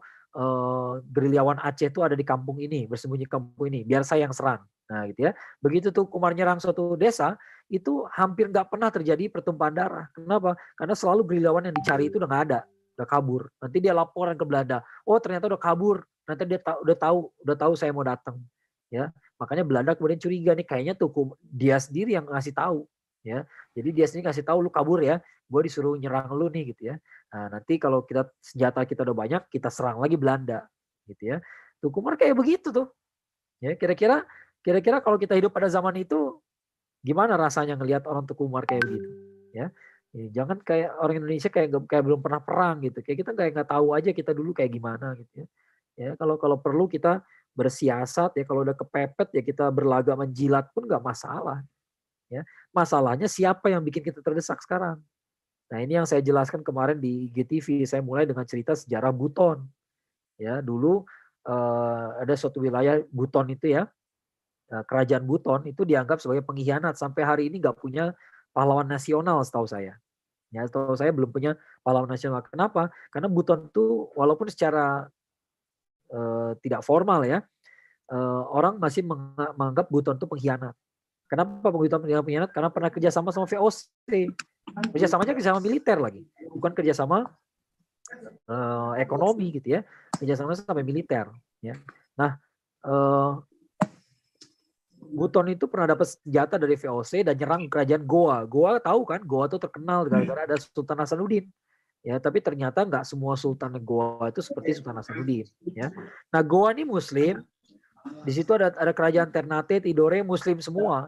gerilyawan Aceh itu ada di kampung ini, bersembunyi kampung ini, biar saya yang serang. Nah gitu ya. Begitu tuh Umar nyerang suatu desa, itu hampir nggak pernah terjadi pertumpahan darah. Kenapa? Karena selalu gerilyawan yang dicari itu udah nggak ada, udah kabur. Nanti dia laporan ke Belanda, oh ternyata udah kabur. Nanti dia udah tahu saya mau datang. Ya, makanya Belanda kemudian curiga nih, kayaknya tuh dia sendiri yang ngasih tahu. Ya, jadi dia sendiri ngasih tahu lu kabur ya, gue disuruh nyerang lu nih gitu ya. Nah, nanti kalau senjata kita udah banyak, kita serang lagi Belanda, gitu ya. Teuku Umar kayak begitu tuh. Ya, kira-kira kalau kita hidup pada zaman itu, gimana rasanya ngelihat orang Teuku Umar kayak begitu? Ya, jangan kayak orang Indonesia kayak belum pernah perang gitu. Kayak kita kayak nggak tahu aja kita dulu kayak gimana gitu ya. Ya, kalau perlu kita bersiasat ya, kalau udah kepepet ya kita berlagak menjilat pun nggak masalah. Ya, masalahnya siapa yang bikin kita terdesak sekarang? Nah ini yang saya jelaskan kemarin di IGTV, saya mulai dengan cerita sejarah Buton. Ya dulu ada suatu wilayah Buton itu ya, kerajaan Buton itu dianggap sebagai pengkhianat, sampai hari ini nggak punya pahlawan nasional setahu saya. Ya setahu saya belum punya pahlawan nasional. Kenapa? Karena Buton itu walaupun secara tidak formal ya, orang masih menganggap Buton itu pengkhianat. Kenapa Buton pengkhianat? Karena pernah kerjasama sama VOC. Kerjasamanya kerjasama militer lagi. bukan kerjasama ekonomi gitu ya, kerjasama sampai militer. Ya. Nah, Buton itu pernah dapat senjata dari VOC dan nyerang kerajaan Goa. Goa tahu kan, Goa itu terkenal gara-gara ada Sultan Hasanuddin. Ya, tapi ternyata nggak semua Sultan Goa itu seperti Sultan Hasanuddin. Ya, nah Goa ini Muslim. Di situ ada kerajaan Ternate, Tidore, Muslim semua.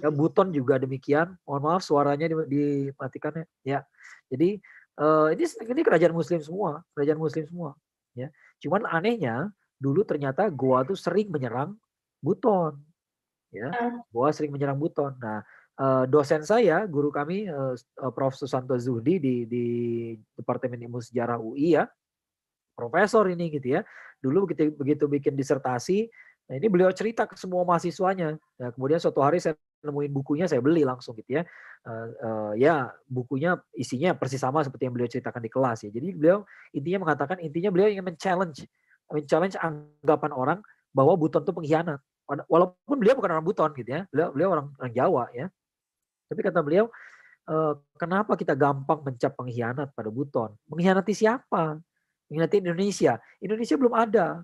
Ya, Buton juga demikian. Mohon maaf suaranya dimatikan ya. Jadi ini kerajaan Muslim semua, kerajaan Muslim semua. Ya, cuman anehnya dulu ternyata Goa tuh sering menyerang Buton. Ya, Goa sering menyerang Buton. Nah, dosen saya, guru kami, Prof. Susanto Zuhdi di Departemen Ilmu Sejarah UI ya, profesor ini gitu ya. Dulu begitu bikin disertasi, nah ini beliau cerita ke semua mahasiswanya. Nah, kemudian suatu hari saya nemuin bukunya, saya beli langsung gitu ya. Ya bukunya isinya persis sama seperti yang beliau ceritakan di kelas ya. Jadi beliau intinya beliau ingin men-challenge anggapan orang bahwa Buton itu pengkhianat. Walaupun beliau bukan orang Buton gitu ya, beliau orang Jawa ya. Tapi kata beliau, kenapa kita gampang mencap pengkhianat pada Buton? Mengkhianati siapa? Mengkhianati Indonesia. Indonesia belum ada.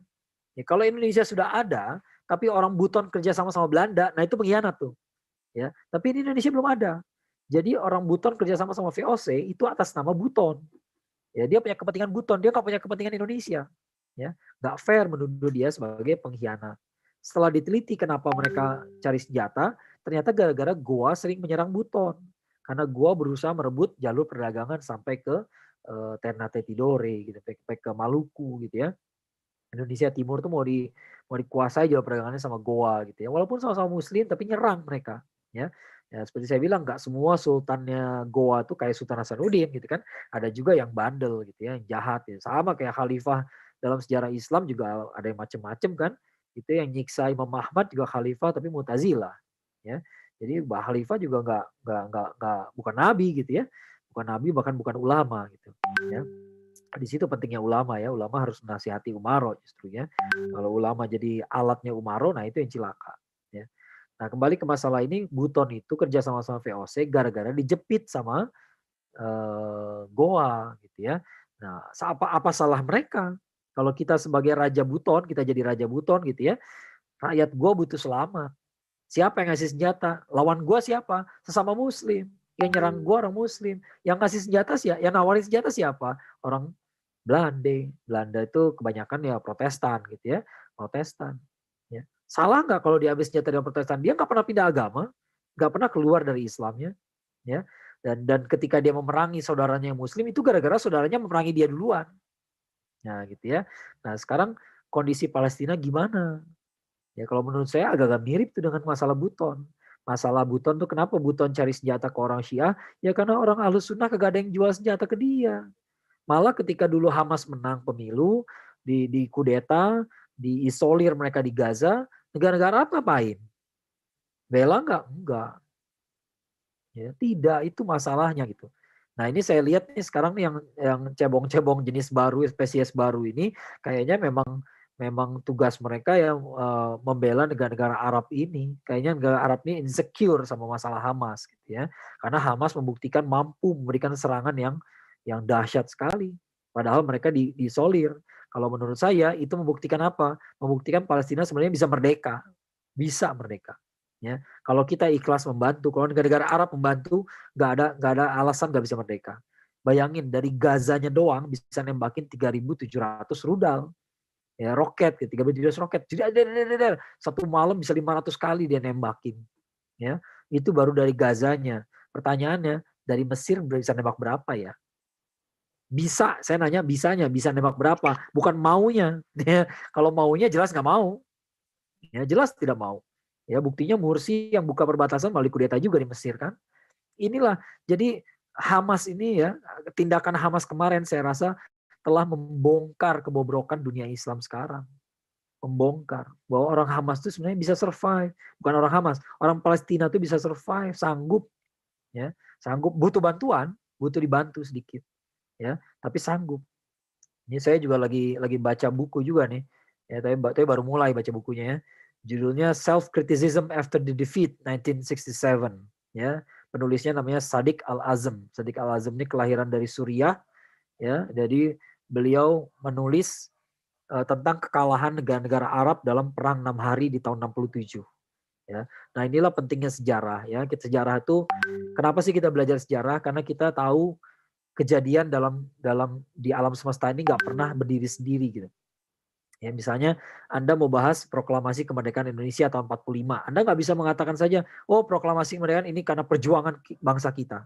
Ya, kalau Indonesia sudah ada, tapi orang Buton kerja sama Belanda, nah itu pengkhianat tuh. Ya, tapi di Indonesia belum ada. Jadi orang Buton kerja sama VOC itu atas nama Buton. Ya, dia punya kepentingan Buton, dia nggak punya kepentingan Indonesia. Ya, nggak fair menuduh dia sebagai pengkhianat. Setelah diteliti kenapa mereka cari senjata, ternyata gara-gara Goa sering menyerang Buton. Karena Goa berusaha merebut jalur perdagangan sampai ke Ternate Tidore, gitu, sampai ke Maluku gitu ya. Indonesia Timur tuh mau dikuasai jalur perdagangannya sama Goa gitu ya. Walaupun sama-sama Muslim tapi nyerang mereka. Ya, ya seperti saya bilang nggak semua sultannya Goa tuh kayak Sultan Hasanuddin gitu kan. Ada juga yang bandel gitu ya, yang jahat ya. Sama kayak khalifah dalam sejarah Islam juga ada yang macem-macem kan. Itu yang nyiksa Imam Ahmad juga khalifah tapi Mu'tazilah ya. Jadi Mbah Khalifah juga nggak bukan nabi gitu ya. Bukan nabi bahkan bukan ulama gitu ya. Di situ pentingnya ulama ya. Ulama harus menasihati umaro justru ya. Kalau ulama jadi alatnya umaro, nah itu yang cilaka ya. Nah, kembali ke masalah ini, Buton itu kerja sama VOC gara-gara dijepit sama Goa gitu ya. Nah, apa salah mereka? Kalau kita sebagai Raja Buton, kita jadi Raja Buton gitu ya, rakyat Goa butuh selamat. Siapa yang ngasih senjata? Lawan Goa siapa? Sesama Muslim. Yang nyerang Goa orang Muslim. Yang ngasih senjata siapa? Yang nawarin senjata siapa? Orang Belanda. Belanda itu kebanyakan ya Protestan gitu ya. Protestan. Ya. Salah nggak kalau dia habis senjata dari Protestan? Dia nggak pernah pindah agama. Nggak pernah keluar dari Islamnya. Ya. Dan ketika dia memerangi saudaranya yang Muslim, itu gara-gara saudaranya memerangi dia duluan. Nah gitu ya. Nah sekarang kondisi Palestina gimana? Ya kalau menurut saya agak-agak mirip tuh dengan masalah Buton. Masalah Buton tuh kenapa Buton cari senjata ke orang Syiah? Ya karena orang Ahlus Sunnah kagak ada yang jual senjata ke dia. Malah ketika dulu Hamas menang pemilu, di kudeta, diisolir mereka di Gaza, negara-negara apa ngapain? Bela nggak? Enggak. Ya, tidak, itu masalahnya gitu. Nah ini saya lihat nih sekarang nih yang cebong-cebong jenis baru, spesies baru ini, kayaknya memang tugas mereka yang membela negara-negara Arab ini. Kayaknya negara Arab ini insecure sama masalah Hamas gitu ya. Karena Hamas membuktikan mampu memberikan serangan yang dahsyat sekali. Padahal mereka diisolir. Kalau menurut saya itu membuktikan apa? Membuktikan Palestina sebenarnya bisa merdeka. Bisa merdeka. Ya, kalau kita ikhlas membantu, kalau negara-negara Arab membantu, nggak ada alasan nggak bisa merdeka. Bayangin dari Gazanya doang bisa nembakin 3.700 rudal. Ya, roket, 3.700 roket. Satu malam bisa 500 kali dia nembakin. Ya, itu baru dari Gazanya. Pertanyaannya, dari Mesir bisa nembak berapa ya? Bisa, saya nanya bisa nembak berapa? Bukan maunya. Ya, kalau maunya jelas nggak mau. Ya, jelas tidak mau. Ya, buktinya Mursi yang buka perbatasan melalui kudeta juga di Mesir kan. Inilah, jadi Hamas ini ya, tindakan Hamas kemarin saya rasa telah membongkar kebobrokan dunia Islam sekarang. Membongkar bahwa orang Hamas itu sebenarnya bisa survive. Bukan orang Hamas, orang Palestina itu bisa survive, sanggup. Ya, sanggup, butuh bantuan, butuh dibantu sedikit. Ya, tapi sanggup. Ini saya juga lagi baca buku juga nih. Ya, tapi baru mulai baca bukunya ya. Judulnya Self Criticism After the Defeat 1967 ya. Penulisnya namanya Sadiq Al-Azm. Sadiq Al-Azm ini kelahiran dari Suriah, ya. Jadi beliau menulis tentang kekalahan negara-negara Arab dalam perang 6 hari di tahun 67. Ya. Nah, inilah pentingnya sejarah, ya. Sejarah itu kenapa sih kita belajar sejarah? Karena kita tahu kejadian dalam dalam di alam semesta ini nggak pernah berdiri sendiri gitu. Ya, misalnya Anda mau bahas proklamasi kemerdekaan Indonesia tahun 45. Anda nggak bisa mengatakan saja, oh proklamasi kemerdekaan ini karena perjuangan bangsa kita.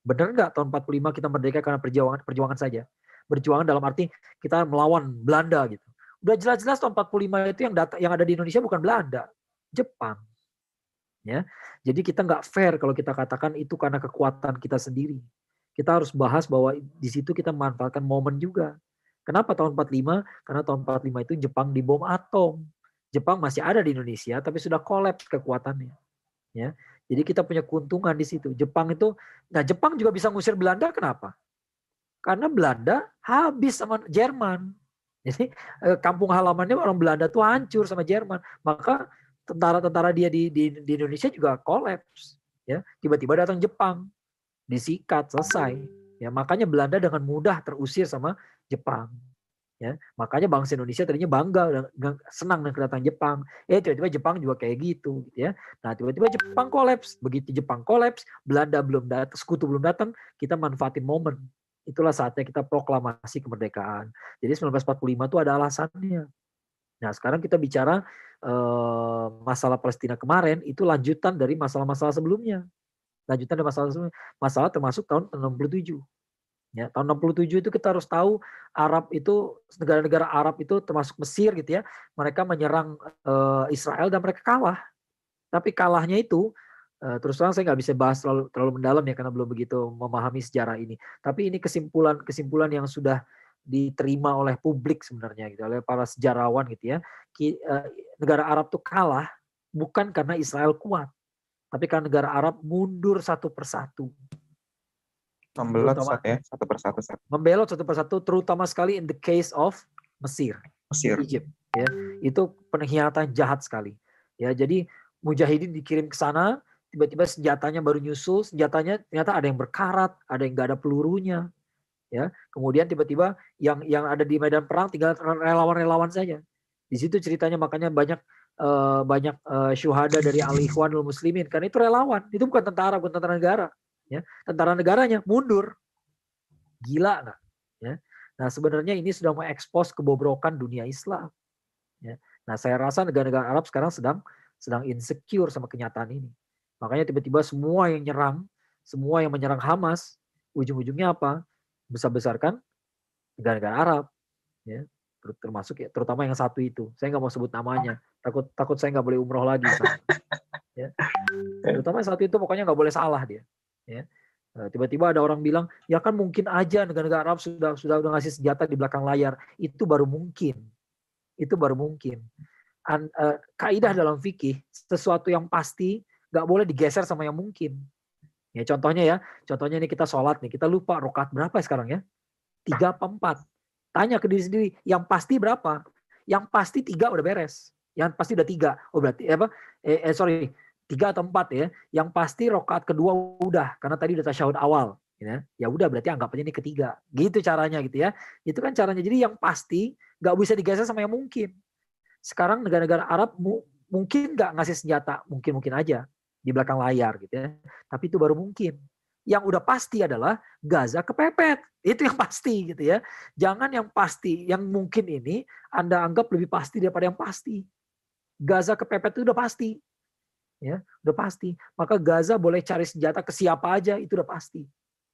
Benar nggak tahun 45 kita merdeka karena perjuangan saja? Berjuangan dalam arti kita melawan Belanda gitu. Udah jelas-jelas tahun 45 itu yang ada di Indonesia bukan Belanda, Jepang. Ya, jadi kita nggak fair kalau kita katakan itu karena kekuatan kita sendiri. Kita harus bahas bahwa di situ kita memanfaatkan momen juga. Kenapa tahun 45? Karena tahun 45 itu Jepang dibom atom. Jepang masih ada di Indonesia tapi sudah kolaps kekuatannya. Ya, jadi kita punya keuntungan di situ. Jepang juga bisa ngusir Belanda, kenapa? Karena Belanda habis sama Jerman. Jadi kampung halamannya orang Belanda tuh hancur sama Jerman. Maka tentara-tentara dia di Indonesia juga kolaps. Ya, tiba-tiba datang Jepang, disikat, selesai. Ya, makanya Belanda dengan mudah terusir sama Jepang. Ya, makanya bangsa Indonesia tadinya bangga dan senang dengan kedatangan Jepang. Tiba-tiba Jepang juga kayak gitu, ya. Nah, tiba-tiba Jepang kolaps. Begitu Jepang kolaps, Belanda belum datang, sekutu belum datang, kita manfaatin momen. Itulah saatnya kita proklamasi kemerdekaan. Jadi 1945 itu ada alasannya. Nah, sekarang kita bicara masalah Palestina kemarin itu lanjutan dari masalah-masalah sebelumnya. Lanjutan dari masalah sebelumnya. Masalah termasuk tahun 67. Ya, tahun 67 itu kita harus tahu Arab itu negara-negara Arab itu termasuk Mesir gitu ya. Mereka menyerang Israel dan mereka kalah. Tapi kalahnya itu terus terang saya nggak bisa bahas terlalu mendalam ya karena belum begitu memahami sejarah ini. Tapi ini kesimpulan yang sudah diterima oleh publik sebenarnya gitu, oleh para sejarawan gitu ya. Negara Arab tuh kalah bukan karena Israel kuat, tapi karena negara Arab mundur satu persatu. Membelot Membelot satu persatu, terutama sekali in the case of Mesir. Egypt. Ya, itu pengkhianatan jahat sekali. Ya, jadi mujahidin dikirim ke sana, tiba-tiba senjatanya baru nyusul, senjatanya ternyata ada yang berkarat, ada yang nggak ada pelurunya. Ya, kemudian tiba-tiba yang ada di medan perang tinggal relawan-relawan saja. Di situ ceritanya makanya banyak syuhada dari Al-Ikhwanul Muslimin, karena itu relawan, itu bukan tentara negara. Ya, tentara negaranya mundur. Gila nggak? Ya. Nah, sebenarnya ini sudah mengekspos kebobrokan dunia Islam. Ya. Nah, saya rasa negara-negara Arab sekarang sedang insecure sama kenyataan ini. Makanya tiba-tiba semua yang menyerang Hamas, ujung-ujungnya apa? Besar-besarkan negara-negara Arab. Ya. Termasuk ya, terutama yang satu itu. Saya nggak mau sebut namanya. Takut saya nggak boleh umroh lagi. Ya. Terutama yang satu itu pokoknya nggak boleh salah dia. Ya. Tiba-tiba ada orang bilang, ya kan mungkin aja negara-negara Arab sudah ngasih senjata di belakang layar. Itu baru mungkin. Kaidah dalam fikih, sesuatu yang pasti nggak boleh digeser sama yang mungkin. Ya, contohnya ini kita sholat nih, kita lupa rakaat berapa sekarang ya? 3 apa 4? Tanya ke diri sendiri, yang pasti berapa? Yang pasti 3 udah beres. Yang pasti udah 3. Oh berarti 3 atau 4 ya. Yang pasti rakaat kedua udah, karena tadi udah tasyahud awal. Ya udah berarti anggap aja ini ketiga. Gitu caranya gitu ya. Itu kan caranya. Jadi yang pasti nggak bisa digeser sama yang mungkin. Sekarang negara-negara Arab mungkin nggak ngasih senjata, mungkin aja di belakang layar gitu ya. Tapi itu baru mungkin. Yang udah pasti adalah Gaza kepepet. Itu yang pasti gitu ya. Jangan yang pasti, yang mungkin ini Anda anggap lebih pasti daripada yang pasti. Gaza kepepet itu udah pasti. Ya, udah pasti. Maka Gaza boleh cari senjata ke siapa aja, itu udah pasti.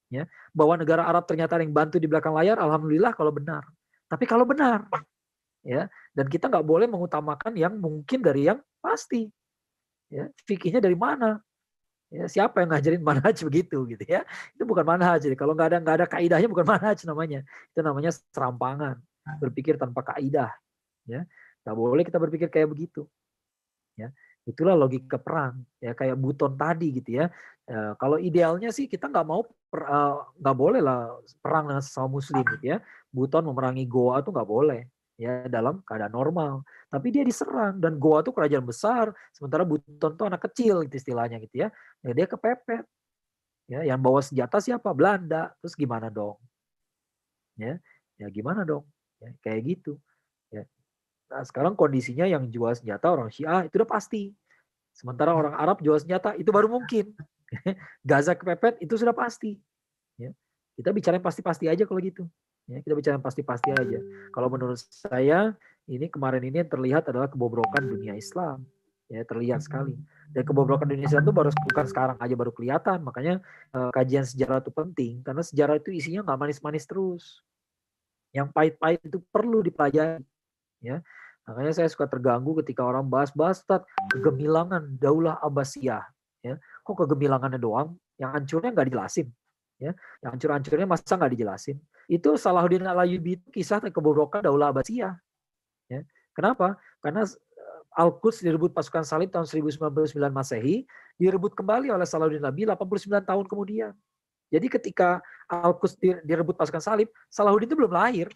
Ya, bahwa negara Arab ternyata ada yang bantu di belakang layar, alhamdulillah kalau benar. Tapi kalau benar, ya, dan kita nggak boleh mengutamakan yang mungkin dari yang pasti. Ya, fikihnya dari mana? Ya, siapa yang ngajarin manhaj begitu gitu ya? Itu bukan manhaj. Jadi kalau nggak ada kaidahnya bukan manhaj namanya. Itu namanya serampangan, berpikir tanpa kaidah. Ya, nggak boleh kita berpikir kayak begitu. Ya. Itulah logika perang ya, kayak Buton tadi gitu ya. Kalau idealnya sih kita nggak boleh lah perang dengan sesama muslim gitu ya. Buton memerangi Goa itu nggak boleh. ya dalam keadaan normal. Tapi dia diserang dan Goa tuh kerajaan besar, sementara Buton tuh anak kecil gitu istilahnya gitu ya. Ya dia kepepet. Ya, yang bawa senjata siapa? Belanda. Terus gimana dong? Ya, ya gimana dong? Ya, kayak gitu. Ya. Nah, sekarang kondisinya yang jual senjata orang Syiah itu udah pasti. Sementara orang Arab jual senjata itu baru mungkin. Gaza kepepet itu sudah pasti. Ya. Kita bicara yang pasti-pasti aja kalau gitu. Ya, kita bicara yang pasti-pasti aja. Kalau menurut saya ini kemarin ini yang terlihat adalah kebobrokan dunia Islam. Ya, terlihat sekali. Dan kebobrokan dunia Islam itu baru bukan sekarang aja baru kelihatan. Makanya kajian sejarah itu penting karena sejarah itu isinya nggak manis-manis terus. Yang pahit-pahit itu perlu dipelajari. Ya, makanya saya suka terganggu ketika orang bahas-bahas kegemilangan Daulah Abbasiyah. Ya, kok kegemilangannya doang, yang hancurnya nggak dijelasin. Ya, yang hancur-hancurnya masa nggak dijelasin. Itu Salahuddin Al-Ayyubi itu kisah kebobrokan Daulah Abbasiyah. Ya, kenapa? Karena Al-Quds direbut pasukan salib tahun 1099 Masehi, direbut kembali oleh Salahuddin Ayyubi 89 tahun kemudian. Jadi ketika Al-Quds direbut pasukan salib, Salahuddin itu belum lahir.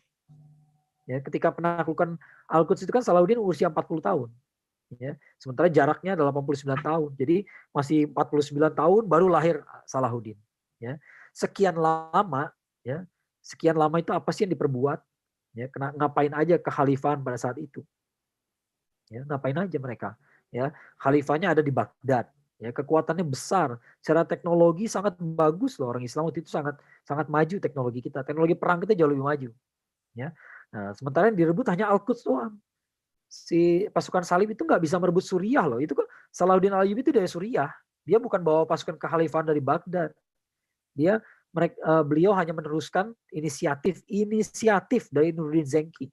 Ya, ketika penaklukan Al-Quds itu kan Salahuddin usia 40 tahun. Ya, sementara jaraknya adalah 89 tahun. Jadi masih 49 tahun baru lahir Salahuddin. Ya. Sekian lama, ya, sekian lama itu apa sih yang diperbuat? Ya, ngapain aja kekhalifahan pada saat itu? Ya, ngapain aja mereka? Ya, khalifahnya ada di Baghdad. Ya, kekuatannya besar. Secara teknologi sangat bagus loh, orang Islam waktu itu sangat sangat maju teknologi kita. Teknologi perang kita jauh lebih maju. Ya. Nah, sementara yang direbut hanya Al-Quds doang. Si pasukan salib itu nggak bisa merebut Suriah loh. Itu kok Salahuddin Al-Ayyubi itu dari Suriah. Dia bukan bawa pasukan kekhalifahan dari Baghdad. Beliau hanya meneruskan inisiatif dari Nuruddin Zenki.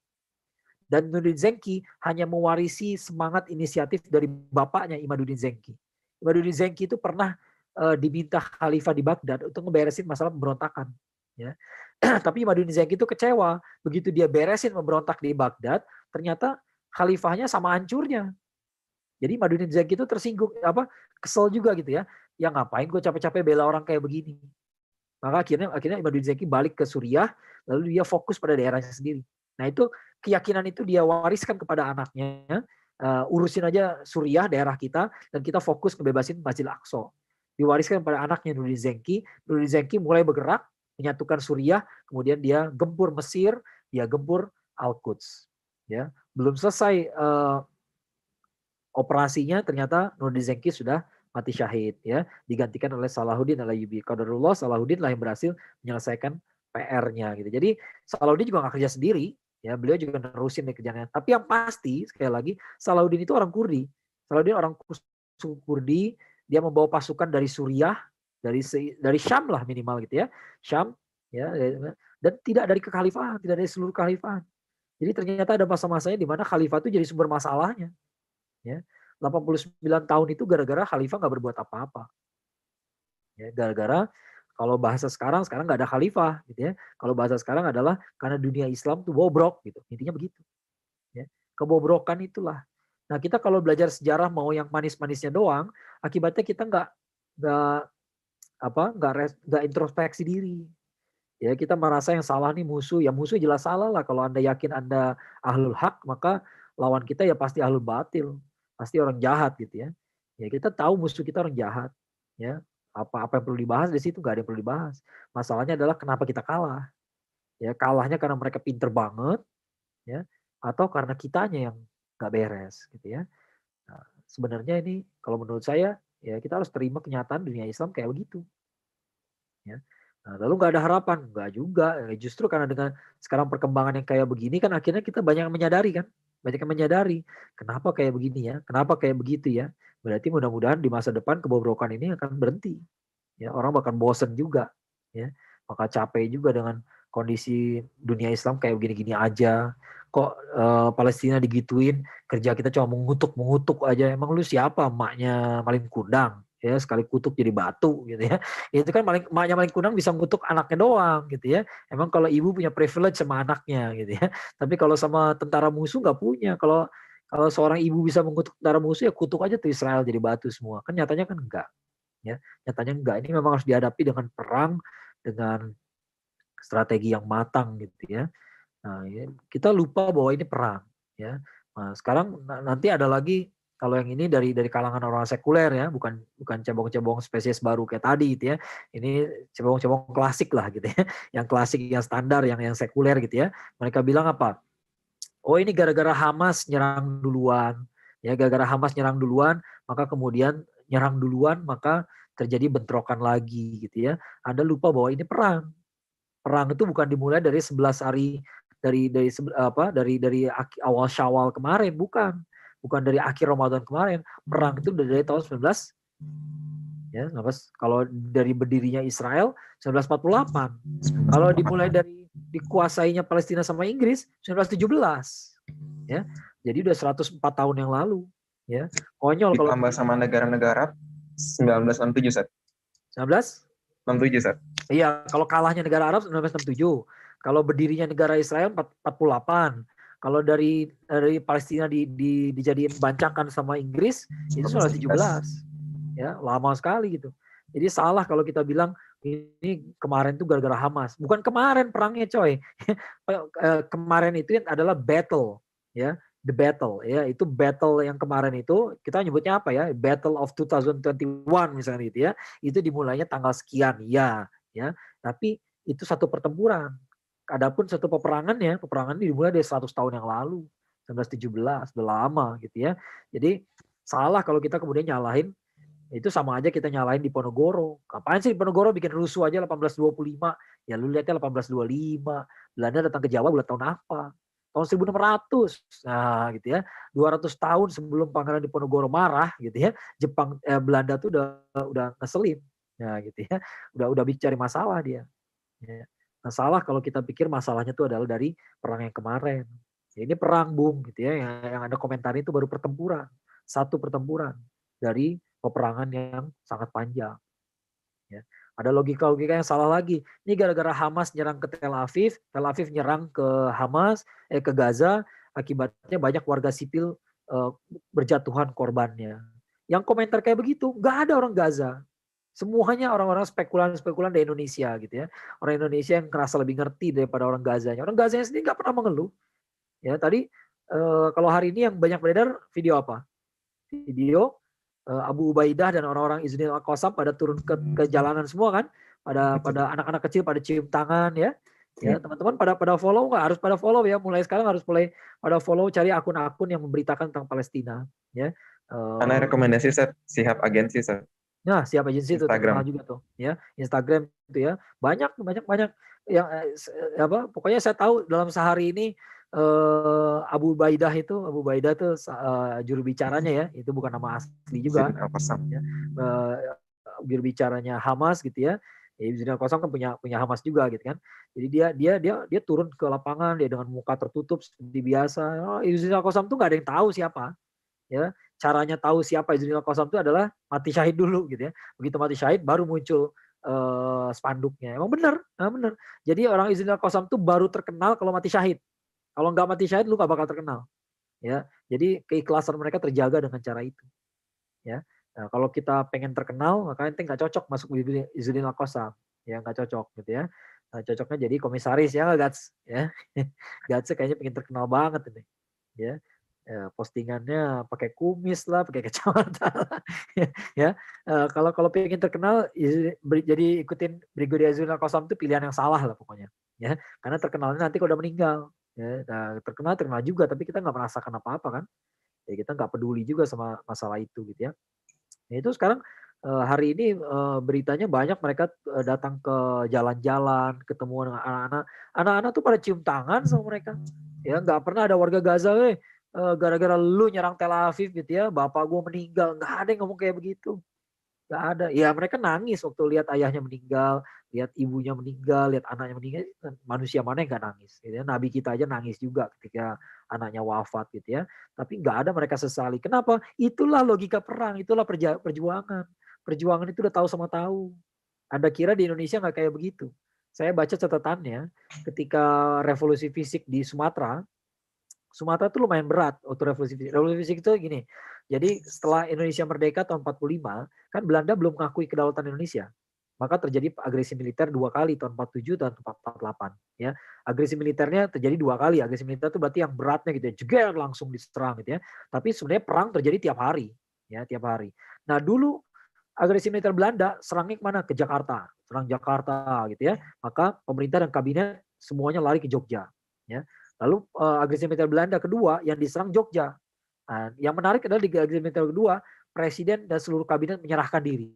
Dan Nuruddin Zenki hanya mewarisi semangat inisiatif dari bapaknya Imaduddin Zenki. Imaduddin Zenki itu pernah diminta khalifah di Baghdad untuk ngeberesin masalah pemberontakan. Ya. Tapi Imaduddin Zenki itu kecewa. Begitu dia beresin memberontak di Baghdad, ternyata khalifahnya sama hancurnya. Jadi Imaduddin Zenki itu tersinggung, kesel juga gitu ya. Ya ngapain gue capek-capek bela orang kayak begini. Maka akhirnya Imaduddin Zenki balik ke Suriah, lalu dia fokus pada daerahnya sendiri. Nah itu keyakinan itu dia wariskan kepada anaknya, urusin aja Suriah daerah kita dan kita fokus ngebebasin Masjid Al-Aqsa. Diwariskan kepada anaknya Nuruddin Zenki. Nuruddin Zenki mulai bergerak menyatukan Suriah, kemudian dia gempur Mesir, dia gempur Al-Quds. Ya, belum selesai operasinya ternyata Nuruddin Zenki sudah mati syahid ya, digantikan oleh Salahuddin Al-Ayyubi. Qadarullah Salahuddin lah yang berhasil menyelesaikan PR-nya gitu. Jadi Salahuddin juga nggak kerja sendiri, ya beliau juga nerusin kerjanya. Tapi yang pasti sekali lagi Salahuddin itu orang Kurdi. Salahuddin orang suku Kurdi, dia membawa pasukan dari Suriah, dari Syam lah minimal gitu ya, Syam ya, dan tidak dari kekhalifahan, tidak dari seluruh kekhalifahan. Jadi ternyata ada masa-masanya di mana khalifah itu jadi sumber masalahnya. Ya, 89 tahun itu gara-gara khalifah nggak berbuat apa-apa. Ya, gara-gara kalau bahasa sekarang nggak ada khalifah gitu ya. Kalau bahasa sekarang adalah karena dunia Islam tuh bobrok gitu. Intinya begitu. Ya. Kebobrokan itulah. Nah, kita kalau belajar sejarah mau yang manis-manisnya doang, akibatnya kita nggak introspeksi diri. Ya, kita merasa yang salah nih musuh. Ya musuh jelas salah lah. Kalau Anda yakin Anda ahlul hak, maka lawan kita ya pasti ahlul batil. Pasti orang jahat gitu ya. Ya kita tahu musuh kita orang jahat. Ya, apa yang perlu dibahas di situ, nggak ada yang perlu dibahas. Masalahnya adalah kenapa kita kalah. Ya, kalahnya karena mereka pinter banget, ya, atau karena kitanya yang nggak beres gitu ya. Nah, sebenarnya ini kalau menurut saya ya kita harus terima kenyataan dunia Islam kayak begitu. Ya. Nah, lalu nggak ada harapan, nggak juga. Justru karena dengan sekarang perkembangan yang kayak begini kan akhirnya kita banyak yang menyadari kan, banyak yang menyadari kenapa kayak begini ya, kenapa kayak begitu ya. Berarti mudah-mudahan di masa depan kebobrokan ini akan berhenti. Ya, orang bahkan bosen juga, ya, maka capek juga dengan kondisi dunia Islam kayak begini-gini aja. Kok Palestina digituin, kerja kita cuma mengutuk aja. Emang lu siapa, emaknya Malin Kundang? Ya, sekali kutuk jadi batu gitu ya. Itu kan emaknya Malin Kundang bisa mengutuk anaknya doang gitu ya. Emang kalau ibu punya privilege sama anaknya gitu ya. Tapi kalau sama tentara musuh nggak punya. Kalau kalau seorang ibu bisa mengutuk tentara musuh ya kutuk aja tuh Israel jadi batu semua. Kan nyatanya kan enggak. Ya, nyatanya enggak. Ini memang harus dihadapi dengan perang, dengan strategi yang matang gitu ya. Nah, kita lupa bahwa ini perang, ya. Nah, sekarang nanti ada lagi kalau yang ini dari kalangan orang sekuler ya, bukan bukan cebong-cebong spesies baru kayak tadi gitu ya. Ini cebong-cebong klasik lah gitu ya. Yang klasik, yang standar, yang sekuler gitu ya. Mereka bilang apa? Oh, ini gara-gara Hamas nyerang duluan. Ya, gara-gara Hamas nyerang duluan, maka kemudian nyerang duluan, maka terjadi bentrokan lagi gitu ya. Anda lupa bahwa ini perang. Perang itu bukan dimulai dari 11 hari awal Syawal kemarin, bukan. Bukan dari akhir Ramadan kemarin. Perang itu dari tahun 19 ya, 19, kalau dari berdirinya Israel 1948. Kalau dimulai dari dikuasainya Palestina sama Inggris 1917. Ya. Jadi udah 104 tahun yang lalu, ya. Konyol kalau ditambah sama negara-negara 1967 Sat. 19 67 Sat. Iya, kalau kalahnya negara Arab 1967. Kalau berdirinya negara Israel 48. Kalau dari Palestina dijadiin bancakan sama Inggris itu 1917. Ya, lama sekali gitu. Jadi salah kalau kita bilang ini kemarin tuh gara-gara Hamas. Bukan kemarin perangnya, coy. Kemarin itu adalah battle, ya. The battle, ya. Itu battle yang kemarin itu kita nyebutnya apa ya? Battle of 2021 misalnya gitu ya. Itu dimulainya tanggal sekian, ya. Tapi itu satu pertempuran. Adapun satu peperangan ini dimulai dari 100 tahun yang lalu, 1917, udah lama gitu ya. Jadi salah kalau kita kemudian nyalahin, itu sama aja kita nyalahin Diponegoro. Kapan sih Diponegoro bikin rusuh aja 1825? Ya lu lihatnya 1825. Belanda datang ke Jawa bulan tahun apa? Tahun 1600. Nah, gitu ya. 200 tahun sebelum Pangeran Diponegoro marah gitu ya. Belanda tuh udah ngeselin. Nah, gitu ya. Udah bicara masalah dia. Ya. Nah, salah kalau kita pikir masalahnya itu adalah dari perang yang kemarin. Ya, ini perang, Bung, gitu ya. Yang ada komentar itu baru pertempuran. Satu pertempuran dari peperangan yang sangat panjang. Ya. Ada logika-logika yang salah lagi. Ini gara-gara Hamas nyerang ke Tel Aviv nyerang ke ke Gaza, akibatnya banyak warga sipil berjatuhan korbannya. Yang komentar kayak begitu, nggak ada orang Gaza. Semuanya orang-orang spekulan-spekulan di Indonesia gitu ya. Orang Indonesia yang kerasa lebih ngerti daripada orang Gazanya. Orang Gazanya sendiri nggak pernah mengeluh. Ya tadi kalau hari ini yang banyak beredar video apa? Video Abu Ubaidah dan orang-orang Izzuddin Al-Qassam pada turun ke jalanan semua kan, pada anak-anak kecil pada cium tangan ya. Ya, teman-teman pada follow nggak? Harus pada follow ya. Mulai sekarang harus mulai pada follow, cari akun-akun yang memberitakan tentang Palestina ya. Karena rekomendasi Sat, Sihab Agensi Sat. Nah, siapa agensi itu terkenal Instagram juga tuh ya. Instagram itu ya. Banyak yang pokoknya saya tahu dalam sehari ini Abu Ubaidah tuh juru bicaranya ya, itu bukan nama asli juga. Ya. Juru bicaranya Hamas gitu ya. Izzuddin Al-Qassam kan punya Hamas juga gitu kan. Jadi dia turun ke lapangan, dia dengan muka tertutup seperti biasa. Izzuddin Al-Qassam tuh nggak ada yang tahu siapa. Ya, caranya tahu siapa Izzuddin Al-Qassam itu adalah mati syahid dulu gitu ya. Begitu mati syahid baru muncul spanduknya. Emang benar. Jadi orang Izzuddin Al-Qassam itu baru terkenal kalau mati syahid. Kalau nggak mati syahid lu nggak bakal terkenal. Ya, jadi keikhlasan mereka terjaga dengan cara itu. Ya, nah, kalau kita pengen terkenal maka ente nggak cocok masuk Izzuddin Al-Qassam. Ya nggak cocok gitu ya. Nah, cocoknya jadi komisaris ya nggak Gats ya. Gats kayaknya pengen terkenal banget ini. Ya. Postingannya pakai kumis lah, pakai kacamata lah, ya. Kalau pengen terkenal, jadi ikutin Brigadir Izzuddin Al-Qassam itu pilihan yang salah lah pokoknya, ya. Karena terkenalnya nanti kalau udah meninggal, ya. Nah, terkenal juga, tapi kita nggak merasakan apa-apa kan, ya kita nggak peduli juga sama masalah itu gitu ya. Nah, itu sekarang hari ini beritanya banyak mereka datang ke jalan-jalan, ketemu dengan anak-anak tuh pada cium tangan sama mereka, ya nggak pernah ada warga Gaza, gara-gara lu nyerang Tel Aviv gitu ya, bapak gue meninggal. Nggak ada yang ngomong kayak begitu. Nggak ada. Ya mereka nangis waktu lihat ayahnya meninggal, lihat ibunya meninggal, lihat anaknya meninggal. Manusia mana yang nggak nangis? Gitu ya. Nabi kita aja nangis juga ketika anaknya wafat gitu ya. Tapi nggak ada mereka sesali. Kenapa? Itulah logika perang, itulah perjuangan. Perjuangan itu udah tahu sama tahu. Anda kira di Indonesia nggak kayak begitu? Saya baca catatannya ketika revolusi fisik di Sumatera tuh lumayan berat waktu revolusi fisik. Revolusi fisik itu gini. Jadi setelah Indonesia merdeka tahun 45, kan Belanda belum mengakui kedaulatan Indonesia. Maka terjadi agresi militer 2 kali tahun 47 dan 48 ya. Agresi militernya terjadi 2 kali. Agresi militer itu berarti yang beratnya gitu ya, jeger langsung diserang gitu ya. Tapi sebenarnya perang terjadi tiap hari ya, tiap hari. Nah, dulu agresi militer Belanda serangnya kemana? Ke Jakarta, serang Jakarta gitu ya. Maka pemerintah dan kabinet semuanya lari ke Jogja ya. Lalu agresi militer Belanda kedua yang diserang Jogja. Nah, yang menarik adalah di agresi militer kedua, presiden dan seluruh kabinet menyerahkan diri.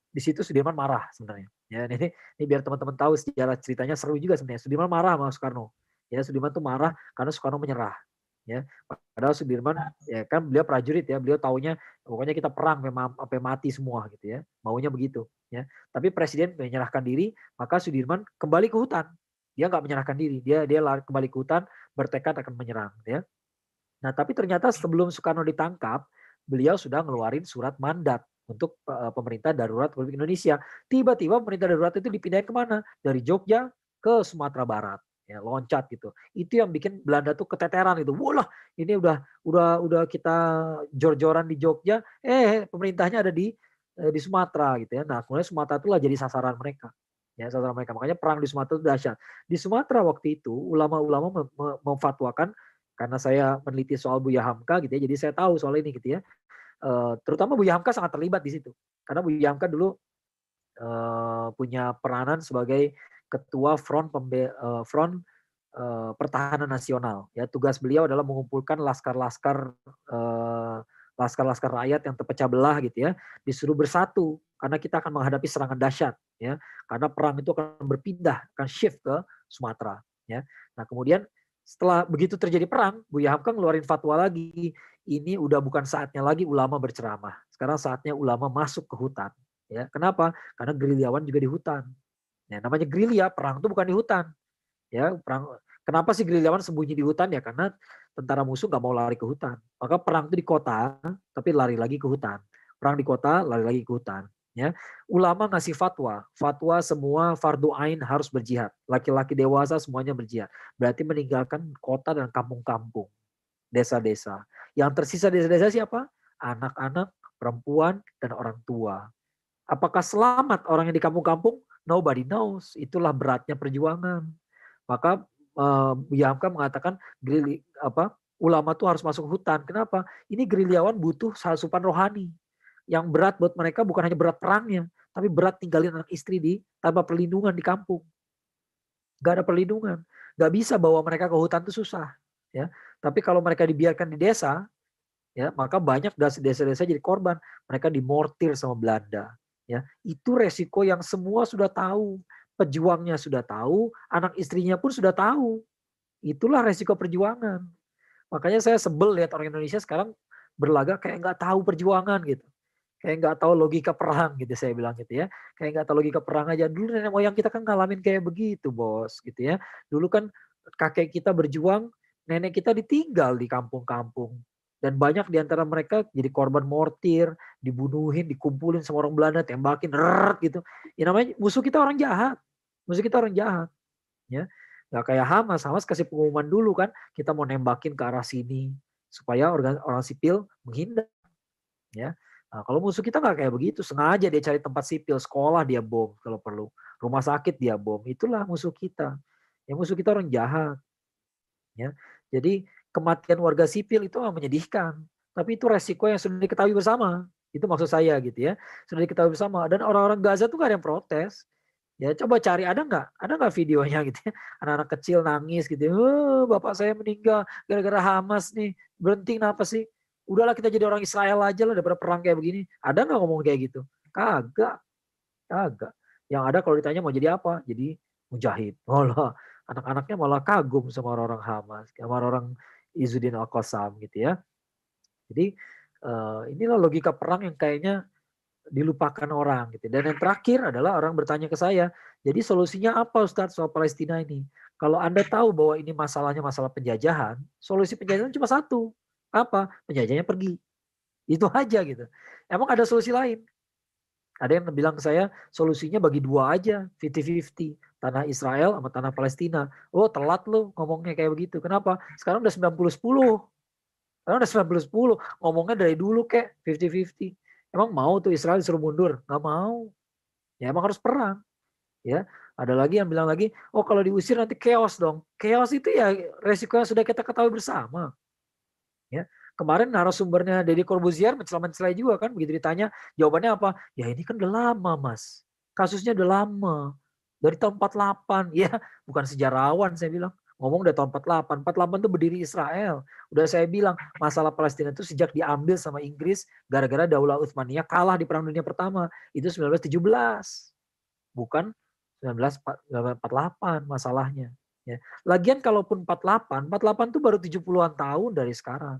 Di situ Sudirman marah sebenarnya. Ya, ini biar teman-teman tahu sejarah ceritanya seru juga sebenarnya. Sudirman marah sama Soekarno. Ya, Sudirman tuh marah karena Soekarno menyerah. Ya, padahal Sudirman ya kan beliau prajurit ya, beliau taunya pokoknya kita perang sampai mati semua gitu ya. Maunya begitu ya. Tapi presiden menyerahkan diri, maka Sudirman kembali ke hutan. Dia nggak menyerahkan diri, dia lari kembali ke hutan bertekad akan menyerang ya. Nah, tapi ternyata sebelum Soekarno ditangkap, beliau sudah ngeluarin surat mandat untuk pemerintah darurat Republik Indonesia. Tiba-tiba pemerintah darurat itu dipindahin kemana? Dari Jogja ke Sumatera Barat. Ya, loncat gitu. Itu yang bikin Belanda tuh keteteran itu. Wah, ini udah kita jor-joran di Jogja, pemerintahnya ada di Sumatera gitu ya. Nah, kemudian Sumatera itulah jadi sasaran mereka. Ya, sasaran mereka. Makanya perang di Sumatera itu dahsyat. Di Sumatera waktu itu ulama-ulama memfatwakan, karena saya meneliti soal Buya Hamka gitu ya, jadi saya tahu soal ini gitu ya. Terutama Buya Hamka sangat terlibat di situ. Karena Buya Hamka dulu punya peranan sebagai ketua pertahanan nasional. Ya, tugas beliau adalah mengumpulkan laskar-laskar rakyat yang terpecah belah gitu ya, disuruh bersatu karena kita akan menghadapi serangan dahsyat ya. Karena perang itu akan berpindah, akan shift ke Sumatera ya. Nah, kemudian setelah begitu terjadi perang, Buya Hamka ngeluarin fatwa lagi. Ini udah bukan saatnya lagi ulama berceramah. Sekarang saatnya ulama masuk ke hutan. Ya, kenapa? Karena gerilyawan juga di hutan. Ya, namanya gerilya, perang itu bukan di hutan. Ya, perang. Kenapa sih gerilyawan sembunyi di hutan? Ya karena tentara musuh nggak mau lari ke hutan. Maka perang itu di kota, tapi lari lagi ke hutan. Perang di kota, lari lagi ke hutan. Ya, ulama ngasih fatwa semua fardu ain harus berjihad. Laki-laki dewasa semuanya berjihad. Berarti meninggalkan kota dan kampung-kampung, desa-desa. Yang tersisa desa-desa siapa? Anak-anak, perempuan, dan orang tua. Apakah selamat orang yang di kampung-kampung? Nobody knows. Itulah beratnya perjuangan. Maka Buya Hamka mengatakan ulama tuh harus masuk hutan. Kenapa? Ini gerilyawan butuh asupan rohani. Yang berat buat mereka bukan hanya berat perangnya, tapi berat tinggalin anak istri tanpa perlindungan di kampung. Gak ada perlindungan. Gak bisa bawa mereka ke hutan itu susah. Ya. Tapi kalau mereka dibiarkan di desa, ya maka banyak desa-desa jadi korban. Mereka dimortir sama Belanda. Ya, itu resiko yang semua sudah tahu. Pejuangnya sudah tahu, anak istrinya pun sudah tahu. Itulah resiko perjuangan. Makanya saya sebel lihat orang Indonesia sekarang berlagak kayak nggak tahu perjuangan gitu. Kayak nggak tahu logika perang gitu saya bilang gitu ya. Kayak nggak tahu logika perang aja. Dulu nenek moyang kita kan ngalamin kayak begitu bos gitu ya. Dulu kan kakek kita berjuang, nenek kita ditinggal di kampung-kampung. Dan banyak di antara mereka jadi korban mortir, dibunuhin, dikumpulin sama orang Belanda, tembakin, gitu. Ya namanya musuh kita orang jahat. Musuh kita orang jahat. Ya, nggak kayak Hamas kasih pengumuman dulu kan, kita mau nembakin ke arah sini supaya orang sipil menghindar. Ya, nah, kalau musuh kita nggak kayak begitu, sengaja dia cari tempat sipil, sekolah dia bom kalau perlu, rumah sakit dia bom. Itulah musuh kita. Ya musuh kita orang jahat. Ya, jadi kematian warga sipil itu menyedihkan, tapi itu resiko yang sudah diketahui bersama. Itu maksud saya gitu ya, sudah diketahui bersama. Dan orang-orang Gaza tuh gak ada yang protes. Ya coba cari, ada nggak videonya gitu ya, anak-anak kecil nangis gitu, bapak saya meninggal gara-gara Hamas nih, berhenti kenapa sih? Udahlah kita jadi orang Israel aja lah daripada perang kayak begini. Ada nggak ngomong kayak gitu? Kagak, kagak. Yang ada kalau ditanya mau jadi apa? Jadi mujahid. Malah anak-anaknya malah kagum sama orang-orang Hamas, sama orang Izzuddin Al-Qassam gitu ya. Jadi inilah logika perang yang kayaknya dilupakan orang gitu. Dan yang terakhir adalah orang bertanya ke saya, jadi solusinya apa Ustadz soal Palestina ini? Kalau Anda tahu bahwa ini masalahnya masalah penjajahan, solusi penjajahan cuma satu. Apa? Penjajahnya pergi. Itu aja gitu. Emang ada solusi lain? Ada yang bilang ke saya, solusinya bagi dua aja, 50-50. Tanah Israel sama tanah Palestina. Oh telat lo ngomongnya kayak begitu. Kenapa? Sekarang udah 90-10. Sekarang udah 90-10. Ngomongnya dari dulu kayak 50-50. Emang mau tuh Israel disuruh mundur? Gak mau. Ya emang harus perang. Ya, ada lagi yang bilang lagi, oh kalau diusir nanti chaos dong. Chaos itu ya resikonya sudah kita ketahui bersama. Ya, kemarin narasumbernya Deddy Corbuzier mencela-mencela juga kan, begitu ditanya, jawabannya apa? Ya ini kan udah lama mas, kasusnya udah lama, dari tahun 48, ya bukan sejarawan saya bilang, ngomong dari tahun 48, 48 itu berdiri Israel. Udah saya bilang, masalah Palestina itu sejak diambil sama Inggris, gara-gara Daulah Utsmaniyah kalah di Perang Dunia Pertama, itu 1917, bukan 1948 masalahnya. Ya. Lagian kalaupun 48 itu baru 70-an tahun dari sekarang.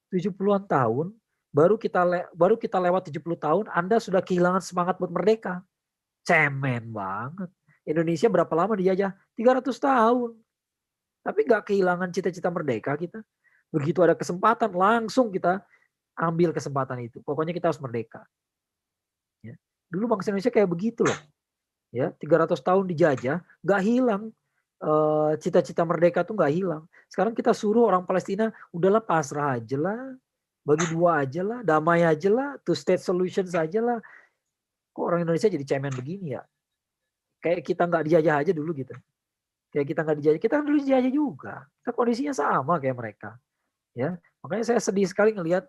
70-an tahun, baru kita lewat 70 tahun, Anda sudah kehilangan semangat buat merdeka. Cemen banget. Indonesia berapa lama dijajah? 300 tahun. Tapi gak kehilangan cita-cita merdeka kita. Begitu ada kesempatan, langsung kita ambil kesempatan itu. Pokoknya kita harus merdeka. Ya. Dulu bangsa Indonesia kayak begitu loh. Ya, 300 tahun dijajah, gak hilang. Cita-cita merdeka tuh gak hilang. Sekarang kita suruh orang Palestina, udahlah pasrah aja lah, bagi dua aja lah, damai aja lah, two state solutions aja lah. Kok orang Indonesia jadi cemen begini ya? Kayak kita gak dijajah aja dulu gitu. Kayak kita gak dijajah, kita kan dulu dijajah juga. Kita kondisinya sama kayak mereka. Ya, makanya saya sedih sekali ngelihat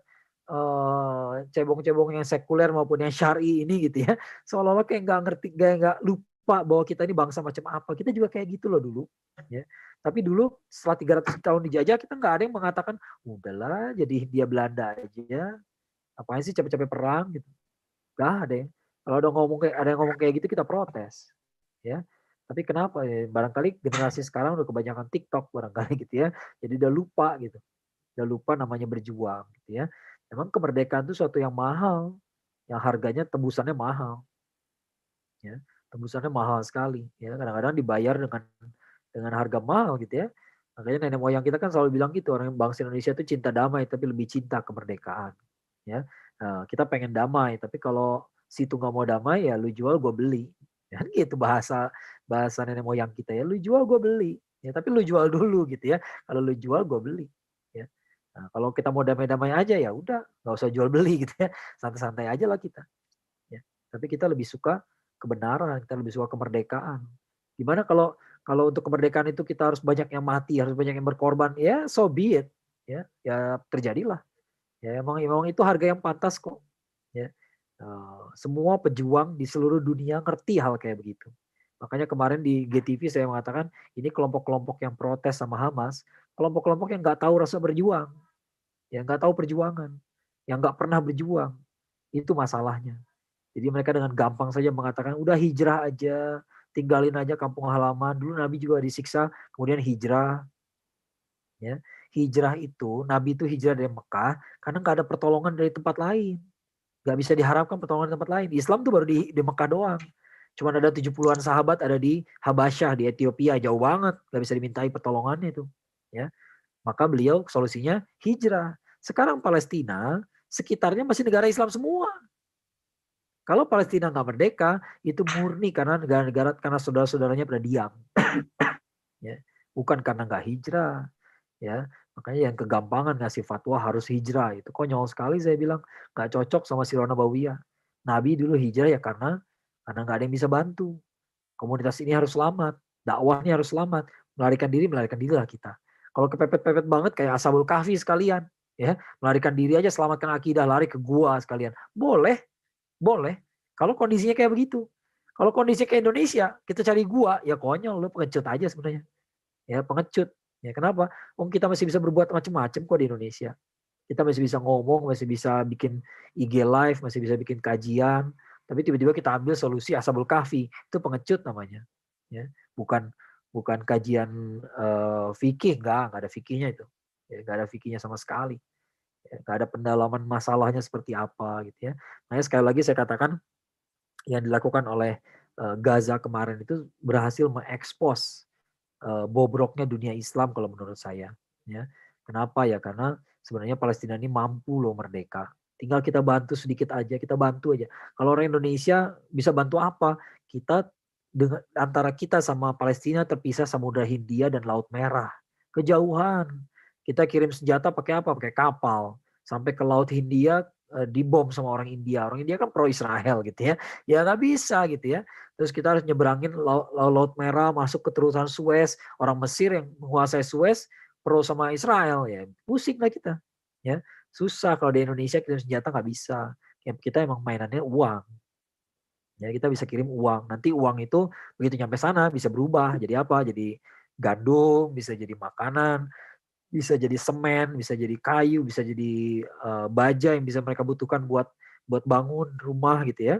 cebong-cebong yang sekuler maupun yang syar'i ini gitu ya, seolah-olah kayak nggak ngerti, nggak lupa bahwa kita ini bangsa macam apa. Kita juga kayak gitu loh dulu, ya. Tapi dulu setelah 300 tahun dijajah, kita nggak ada yang mengatakan, udahlah jadi Hindia Belanda aja, apain sih capek-capek perang gitu. Nggak ada ya. Kalau ada yang ngomong kayak gitu, kita protes, ya. Tapi kenapa ya? Barangkali generasi sekarang udah kebanyakan TikTok barangkali gitu ya, jadi udah lupa gitu. Udah lupa namanya berjuang gitu ya. Memang kemerdekaan itu suatu yang mahal, yang harganya tembusannya mahal. Ya, tembusannya mahal sekali ya. Kadang-kadang dibayar dengan harga mahal gitu ya. Makanya nenek moyang kita kan selalu bilang gitu, orang bangsa Indonesia itu cinta damai tapi lebih cinta kemerdekaan. Ya. Nah, kita pengen damai, tapi kalau situ nggak mau damai ya lu jual gue beli. Ya, gitu bahasa bahasa nenek moyang kita ya, lu jual gue beli. Ya, tapi lu jual dulu gitu ya. Kalau lu jual gue beli. Ya. Nah, kalau kita mau damai-damai aja ya udah, nggak usah jual beli gitu ya, santai-santai aja lah kita. Ya. Tapi kita lebih suka kebenaran, kita lebih suka kemerdekaan. Gimana kalau kalau untuk kemerdekaan itu kita harus banyak yang mati, harus banyak yang berkorban, ya so be it. Ya, ya terjadilah. Ya emang itu harga yang pantas kok. Ya. Semua pejuang di seluruh dunia ngerti hal kayak begitu. Makanya kemarin di GTV saya mengatakan ini kelompok-kelompok yang protes sama Hamas, kelompok-kelompok yang nggak tahu rasa berjuang, yang nggak tahu perjuangan, yang nggak pernah berjuang, itu masalahnya. Jadi mereka dengan gampang saja mengatakan udah hijrah aja, tinggalin aja kampung halaman. Dulu Nabi juga disiksa, kemudian hijrah. Ya, hijrah itu Nabi itu hijrah dari Mekah karena nggak ada pertolongan dari tempat lain. Gak bisa diharapkan pertolongan di tempat lain. Islam tuh baru di Mekah doang. Cuman ada 70-an sahabat ada di Habasyah, di Ethiopia. Jauh banget. Gak bisa dimintai pertolongannya itu. Ya. Maka beliau solusinya hijrah. Sekarang Palestina, sekitarnya masih negara Islam semua. Kalau Palestina nggak merdeka, itu murni karena negara-negara, karena saudara-saudaranya pada diam. Ya. Bukan karena nggak hijrah. Ya. Makanya yang kegampangan ngasih fatwa harus hijrah. Itu konyol sekali saya bilang. Gak cocok sama Sirah Nabawiyah. Nabi dulu hijrah ya karena gak ada yang bisa bantu. Komunitas ini harus selamat. Dakwahnya harus selamat. Melarikan diri lah kita. Kalau kepepet-pepet banget kayak Ashabul Kahfi sekalian. Ya, melarikan diri aja, selamatkan akidah, lari ke gua sekalian. Boleh. Kalau kondisinya kayak begitu. Kalau kondisinya kayak Indonesia, kita cari gua, ya konyol. Lu pengecut aja sebenarnya. Ya pengecut. Ya kenapa? Kita masih bisa berbuat macam-macam kok di Indonesia. Kita masih bisa ngomong, masih bisa bikin IG live, masih bisa bikin kajian. Tapi tiba-tiba kita ambil solusi Ashabul Kahfi, itu pengecut namanya. Ya, bukan kajian fikih, enggak ada fikihnya itu. Ya, enggak ada fikihnya sama sekali. Ya, enggak ada pendalaman masalahnya seperti apa gitu ya. Nah, sekali lagi saya katakan yang dilakukan oleh Gaza kemarin itu berhasil mengekspos bobroknya dunia Islam kalau menurut saya. Ya. Kenapa ya? Karena sebenarnya Palestina ini mampu loh merdeka. Tinggal kita bantu sedikit aja, kita bantu aja. Kalau orang Indonesia bisa bantu apa? Kita dengan antara kita sama Palestina terpisah Samudra Hindia dan Laut Merah. Kejauhan. Kita kirim senjata pakai apa? Pakai kapal. Sampai ke Laut Hindia, dibom sama orang India kan pro Israel gitu ya nggak bisa gitu ya. Terus kita harus nyeberangin Laut Merah masuk ke terusan Suez, orang Mesir yang menguasai Suez pro sama Israel, ya pusing lah kita ya. Susah kalau di Indonesia kirim senjata nggak bisa, ya kita emang mainannya uang. Ya kita bisa kirim uang, nanti uang itu begitu nyampe sana bisa berubah jadi apa, jadi gandum, bisa jadi makanan, bisa jadi semen, bisa jadi kayu, bisa jadi baja yang bisa mereka butuhkan buat bangun rumah gitu ya,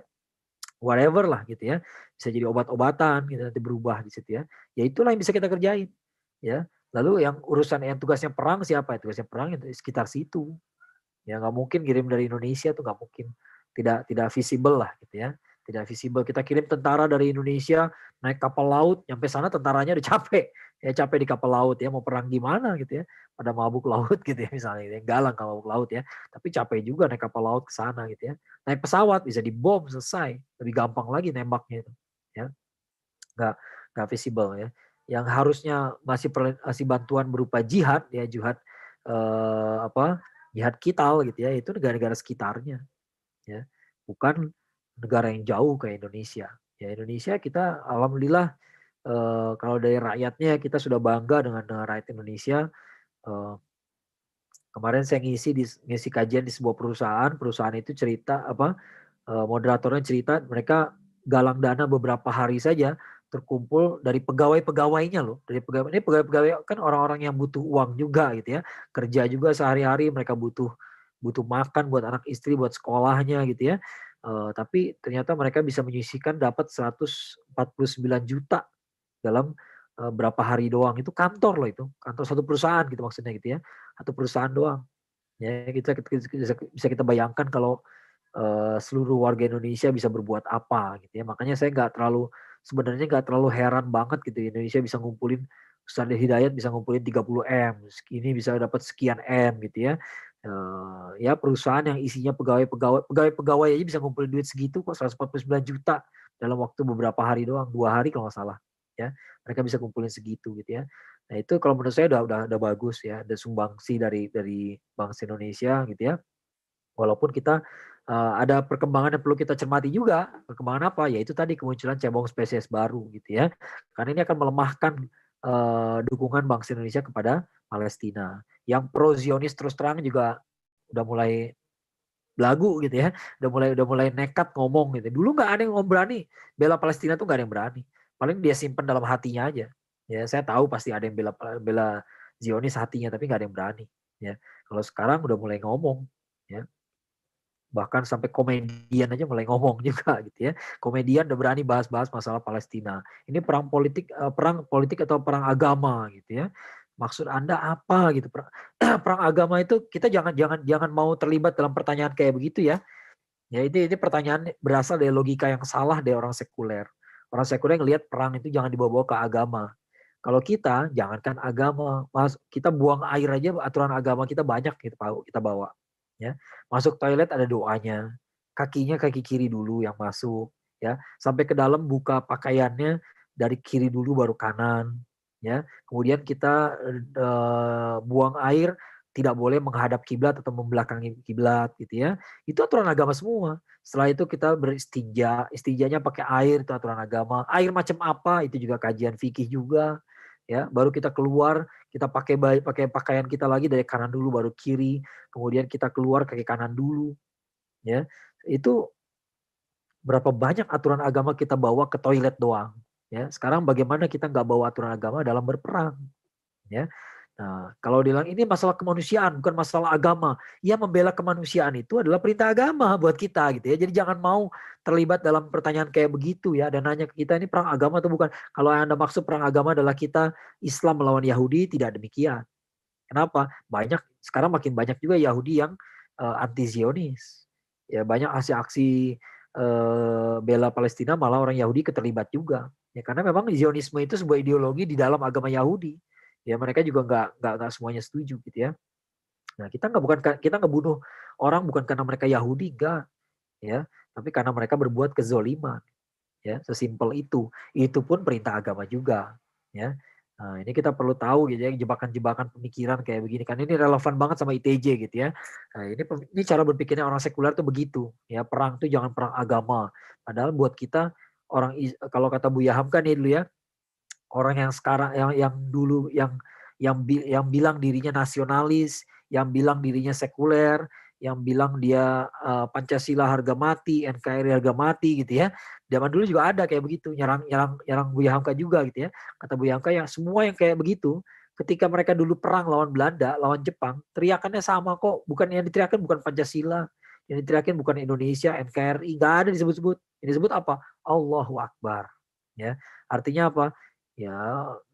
whatever lah gitu ya, bisa jadi obat-obatan gitu nanti berubah di situ ya. Ya itulah yang bisa kita kerjain ya. Lalu yang urusan yang tugasnya perang siapa? Tugasnya perang itu sekitar situ. Ya nggak mungkin kirim dari Indonesia tuh nggak mungkin, tidak visible lah gitu ya, tidak visible. Kita kirim tentara dari Indonesia naik kapal laut, nyampe sana tentaranya udah capek, ya capek di kapal laut ya, mau perang gimana gitu ya, pada mabuk laut gitu ya misalnya, yang galang kalau mabuk laut ya, tapi capek juga naik kapal laut ke sana gitu ya. Naik pesawat bisa dibom selesai, lebih gampang lagi nembaknya itu ya, nggak nggak visible ya. Yang harusnya masih bantuan berupa jihad ya, jihad apa, jihad kital gitu ya, itu negara-negara sekitarnya ya, bukan negara yang jauh kayak Indonesia. Ya Indonesia kita alhamdulillah kalau dari rakyatnya kita sudah bangga dengan rakyat Indonesia. Eh, Kemarin saya ngisi kajian di sebuah perusahaan itu cerita apa, moderatornya cerita mereka galang dana beberapa hari saja terkumpul dari pegawai-pegawainya loh, dari pegawai ini, pegawai-pegawai kan orang-orang yang butuh uang juga gitu ya, kerja juga sehari-hari, mereka butuh butuh makan buat anak istri, buat sekolahnya gitu ya. Tapi ternyata mereka bisa menyisihkan dapat 149 juta dalam berapa hari doang. Itu kantor loh itu, kantor satu perusahaan gitu maksudnya gitu ya, satu perusahaan doang. Ya bisa kita bayangkan kalau seluruh warga Indonesia bisa berbuat apa gitu ya. Makanya saya sebenarnya nggak terlalu heran banget gitu Indonesia bisa ngumpulin, Ustadz Hidayat bisa ngumpulin 30 M, ini bisa dapat sekian M gitu ya. Ya perusahaan yang isinya pegawai aja bisa ngumpulin duit segitu kok, 149 juta dalam waktu beberapa hari doang, 2 hari kalau nggak salah ya. Mereka bisa kumpulin segitu gitu ya. Nah itu kalau menurut saya udah bagus ya, ada sumbangsi dari bangsa Indonesia gitu ya. Walaupun kita ada perkembangan yang perlu kita cermati juga. Perkembangan apa? Yaitu tadi kemunculan cebong spesies baru gitu ya. Karena ini akan melemahkan dukungan bangsa Indonesia kepada Palestina. Yang pro Zionis terus terang juga udah mulai belagu gitu ya. Udah mulai nekat ngomong gitu. Dulu nggak ada yang berani bela Palestina, tuh nggak ada yang berani. Paling dia simpen dalam hatinya aja. Ya saya tahu pasti ada yang bela Zionis hatinya, tapi nggak ada yang berani. Ya kalau sekarang udah mulai ngomong. Ya bahkan sampai komedian aja mulai ngomong juga gitu ya. Komedian udah berani bahas-bahas masalah Palestina. Ini perang politik atau perang agama gitu ya. Maksud Anda apa gitu? Perang agama itu kita jangan mau terlibat dalam pertanyaan kayak begitu ya. Ya ini pertanyaan berasal dari logika yang salah dari orang sekuler. Orang sekuler ngelihat perang itu jangan dibawa-bawa ke agama. Kalau kita jangankan agama, kita buang air aja aturan agama kita banyak kita bawa. Ya, masuk toilet ada doanya, kakinya kaki kiri dulu yang masuk, ya, sampai ke dalam buka pakaiannya dari kiri dulu baru kanan, ya. Kemudian kita buang air tidak boleh menghadap kiblat atau membelakangi kiblat gitu ya. Itu aturan agama semua. Setelah itu kita beristinja, istinjanya pakai air, itu aturan agama. Air macam apa itu juga kajian fikih juga. Ya, baru kita keluar, kita pakai pakaian kita lagi dari kanan dulu baru kiri, kemudian kita keluar kaki kanan dulu, ya. Itu berapa banyak aturan agama kita bawa ke toilet doang, ya. Sekarang bagaimana kita nggak bawa aturan agama dalam berperang, ya. Nah, kalau bilang ini masalah kemanusiaan, bukan masalah agama. Ya membela kemanusiaan itu adalah perintah agama buat kita gitu ya. Jadi jangan mau terlibat dalam pertanyaan kayak begitu ya. Dan nanya ke kita ini perang agama atau bukan. Kalau Anda maksud perang agama adalah kita Islam melawan Yahudi, tidak demikian. Kenapa? Sekarang makin banyak juga Yahudi yang anti Zionis. Ya banyak aksi-aksi bela Palestina, malah orang Yahudi keterlibat juga. Ya karena memang Zionisme itu sebuah ideologi di dalam agama Yahudi. Ya mereka juga nggak semuanya setuju gitu ya. Nah kita nggak bunuh orang bukan karena mereka Yahudi, enggak, ya, tapi karena mereka berbuat kezoliman, ya, sesimpel itu. Itu pun perintah agama juga, ya. Nah, ini kita perlu tahu gitu ya, jebakan-jebakan pemikiran kayak begini kan ini relevan banget sama ITJ gitu ya. Nah, ini cara berpikirnya orang sekuler tuh begitu, ya perang tuh jangan perang agama. Padahal buat kita kalau kata Buya Hamka nih dulu ya, orang yang sekarang yang dulu yang bilang dirinya nasionalis, yang bilang dirinya sekuler, yang bilang dia Pancasila harga mati, NKRI harga mati gitu ya. Zaman dulu juga ada kayak begitu, nyerang Buya Hamka juga gitu ya. Kata Buya Hamka yang semua yang kayak begitu, ketika mereka dulu perang lawan Belanda, lawan Jepang, teriakannya sama kok. Bukan yang diteriakan bukan Pancasila, yang diteriakin bukan Indonesia, NKRI, nggak ada disebut-sebut. Yang disebut apa? Allahu Akbar. Ya, artinya apa? Ya,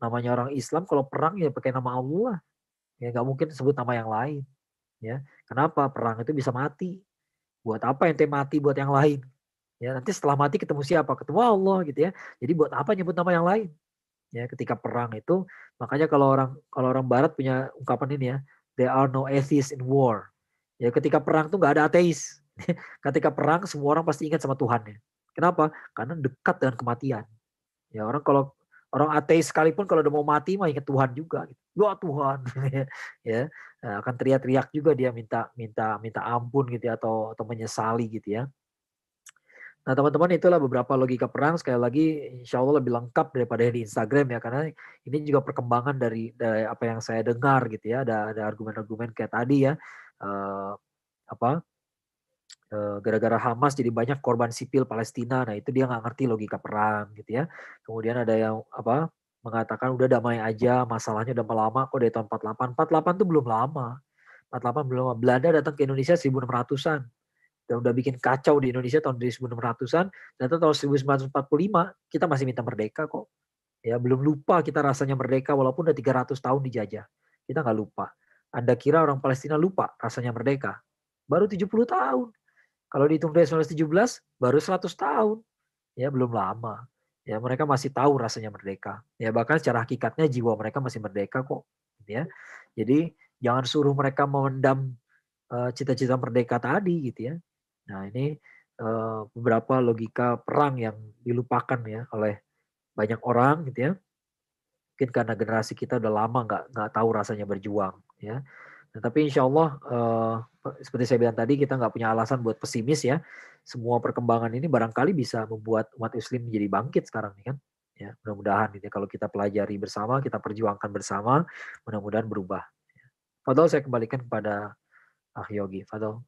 namanya orang Islam kalau perang ya pakai nama Allah. Ya nggak mungkin sebut nama yang lain. Ya, kenapa? Perang itu bisa mati. Buat apa ente mati buat yang lain? Ya, nanti setelah mati ketemu siapa? Ketemu Allah gitu ya. Jadi buat apa nyebut nama yang lain? Ya, ketika perang itu, makanya kalau orang Barat punya ungkapan ini ya, there are no atheists in war. Ya, ketika perang tuh nggak ada ateis. Ketika perang semua orang pasti ingat sama Tuhannya. Kenapa? Karena dekat dengan kematian. Ya kalau orang ateis sekalipun kalau udah mau mati mah ingat Tuhan juga gitu. Ya Tuhan ya akan teriak-teriak juga dia minta ampun gitu ya, atau menyesali gitu ya. Nah teman-teman itulah beberapa logika perang, sekali lagi insya Allah lebih lengkap daripada yang di Instagram ya, karena ini juga perkembangan dari apa yang saya dengar gitu ya, ada argumen-argumen kayak tadi ya, eh, apa gara-gara Hamas jadi banyak korban sipil Palestina. Nah itu dia nggak ngerti logika perang gitu ya. Kemudian ada yang mengatakan udah damai aja, masalahnya udah lama kok dari tahun 48. 48 tuh belum lama. 48 belum lama. Belanda datang ke Indonesia 1600-an. Dan udah bikin kacau di Indonesia tahun 1600-an. Dan tahun 1945 kita masih minta merdeka kok. Ya belum lupa kita rasanya merdeka walaupun udah 300 tahun dijajah. Kita nggak lupa. Anda kira orang Palestina lupa rasanya merdeka? Baru 70 tahun. Kalau dihitung dari 1917 baru 100 tahun. Ya belum lama. Ya mereka masih tahu rasanya merdeka. Ya bahkan secara hakikatnya jiwa mereka masih merdeka kok. Gitu ya. Jadi jangan suruh mereka memendam cita-cita merdeka tadi gitu ya. Nah ini beberapa logika perang yang dilupakan ya oleh banyak orang gitu ya. Mungkin karena generasi kita udah lama nggak tahu rasanya berjuang ya. Nah, tapi insya Allah seperti saya bilang tadi kita nggak punya alasan buat pesimis ya. Semua perkembangan ini barangkali bisa membuat umat Muslim menjadi bangkit sekarang nih kan. Ya, mudah-mudahan ini kalau kita pelajari bersama, kita perjuangkan bersama, mudah-mudahan berubah. Fadol saya kembalikan kepada Ah Yogi. Fadol.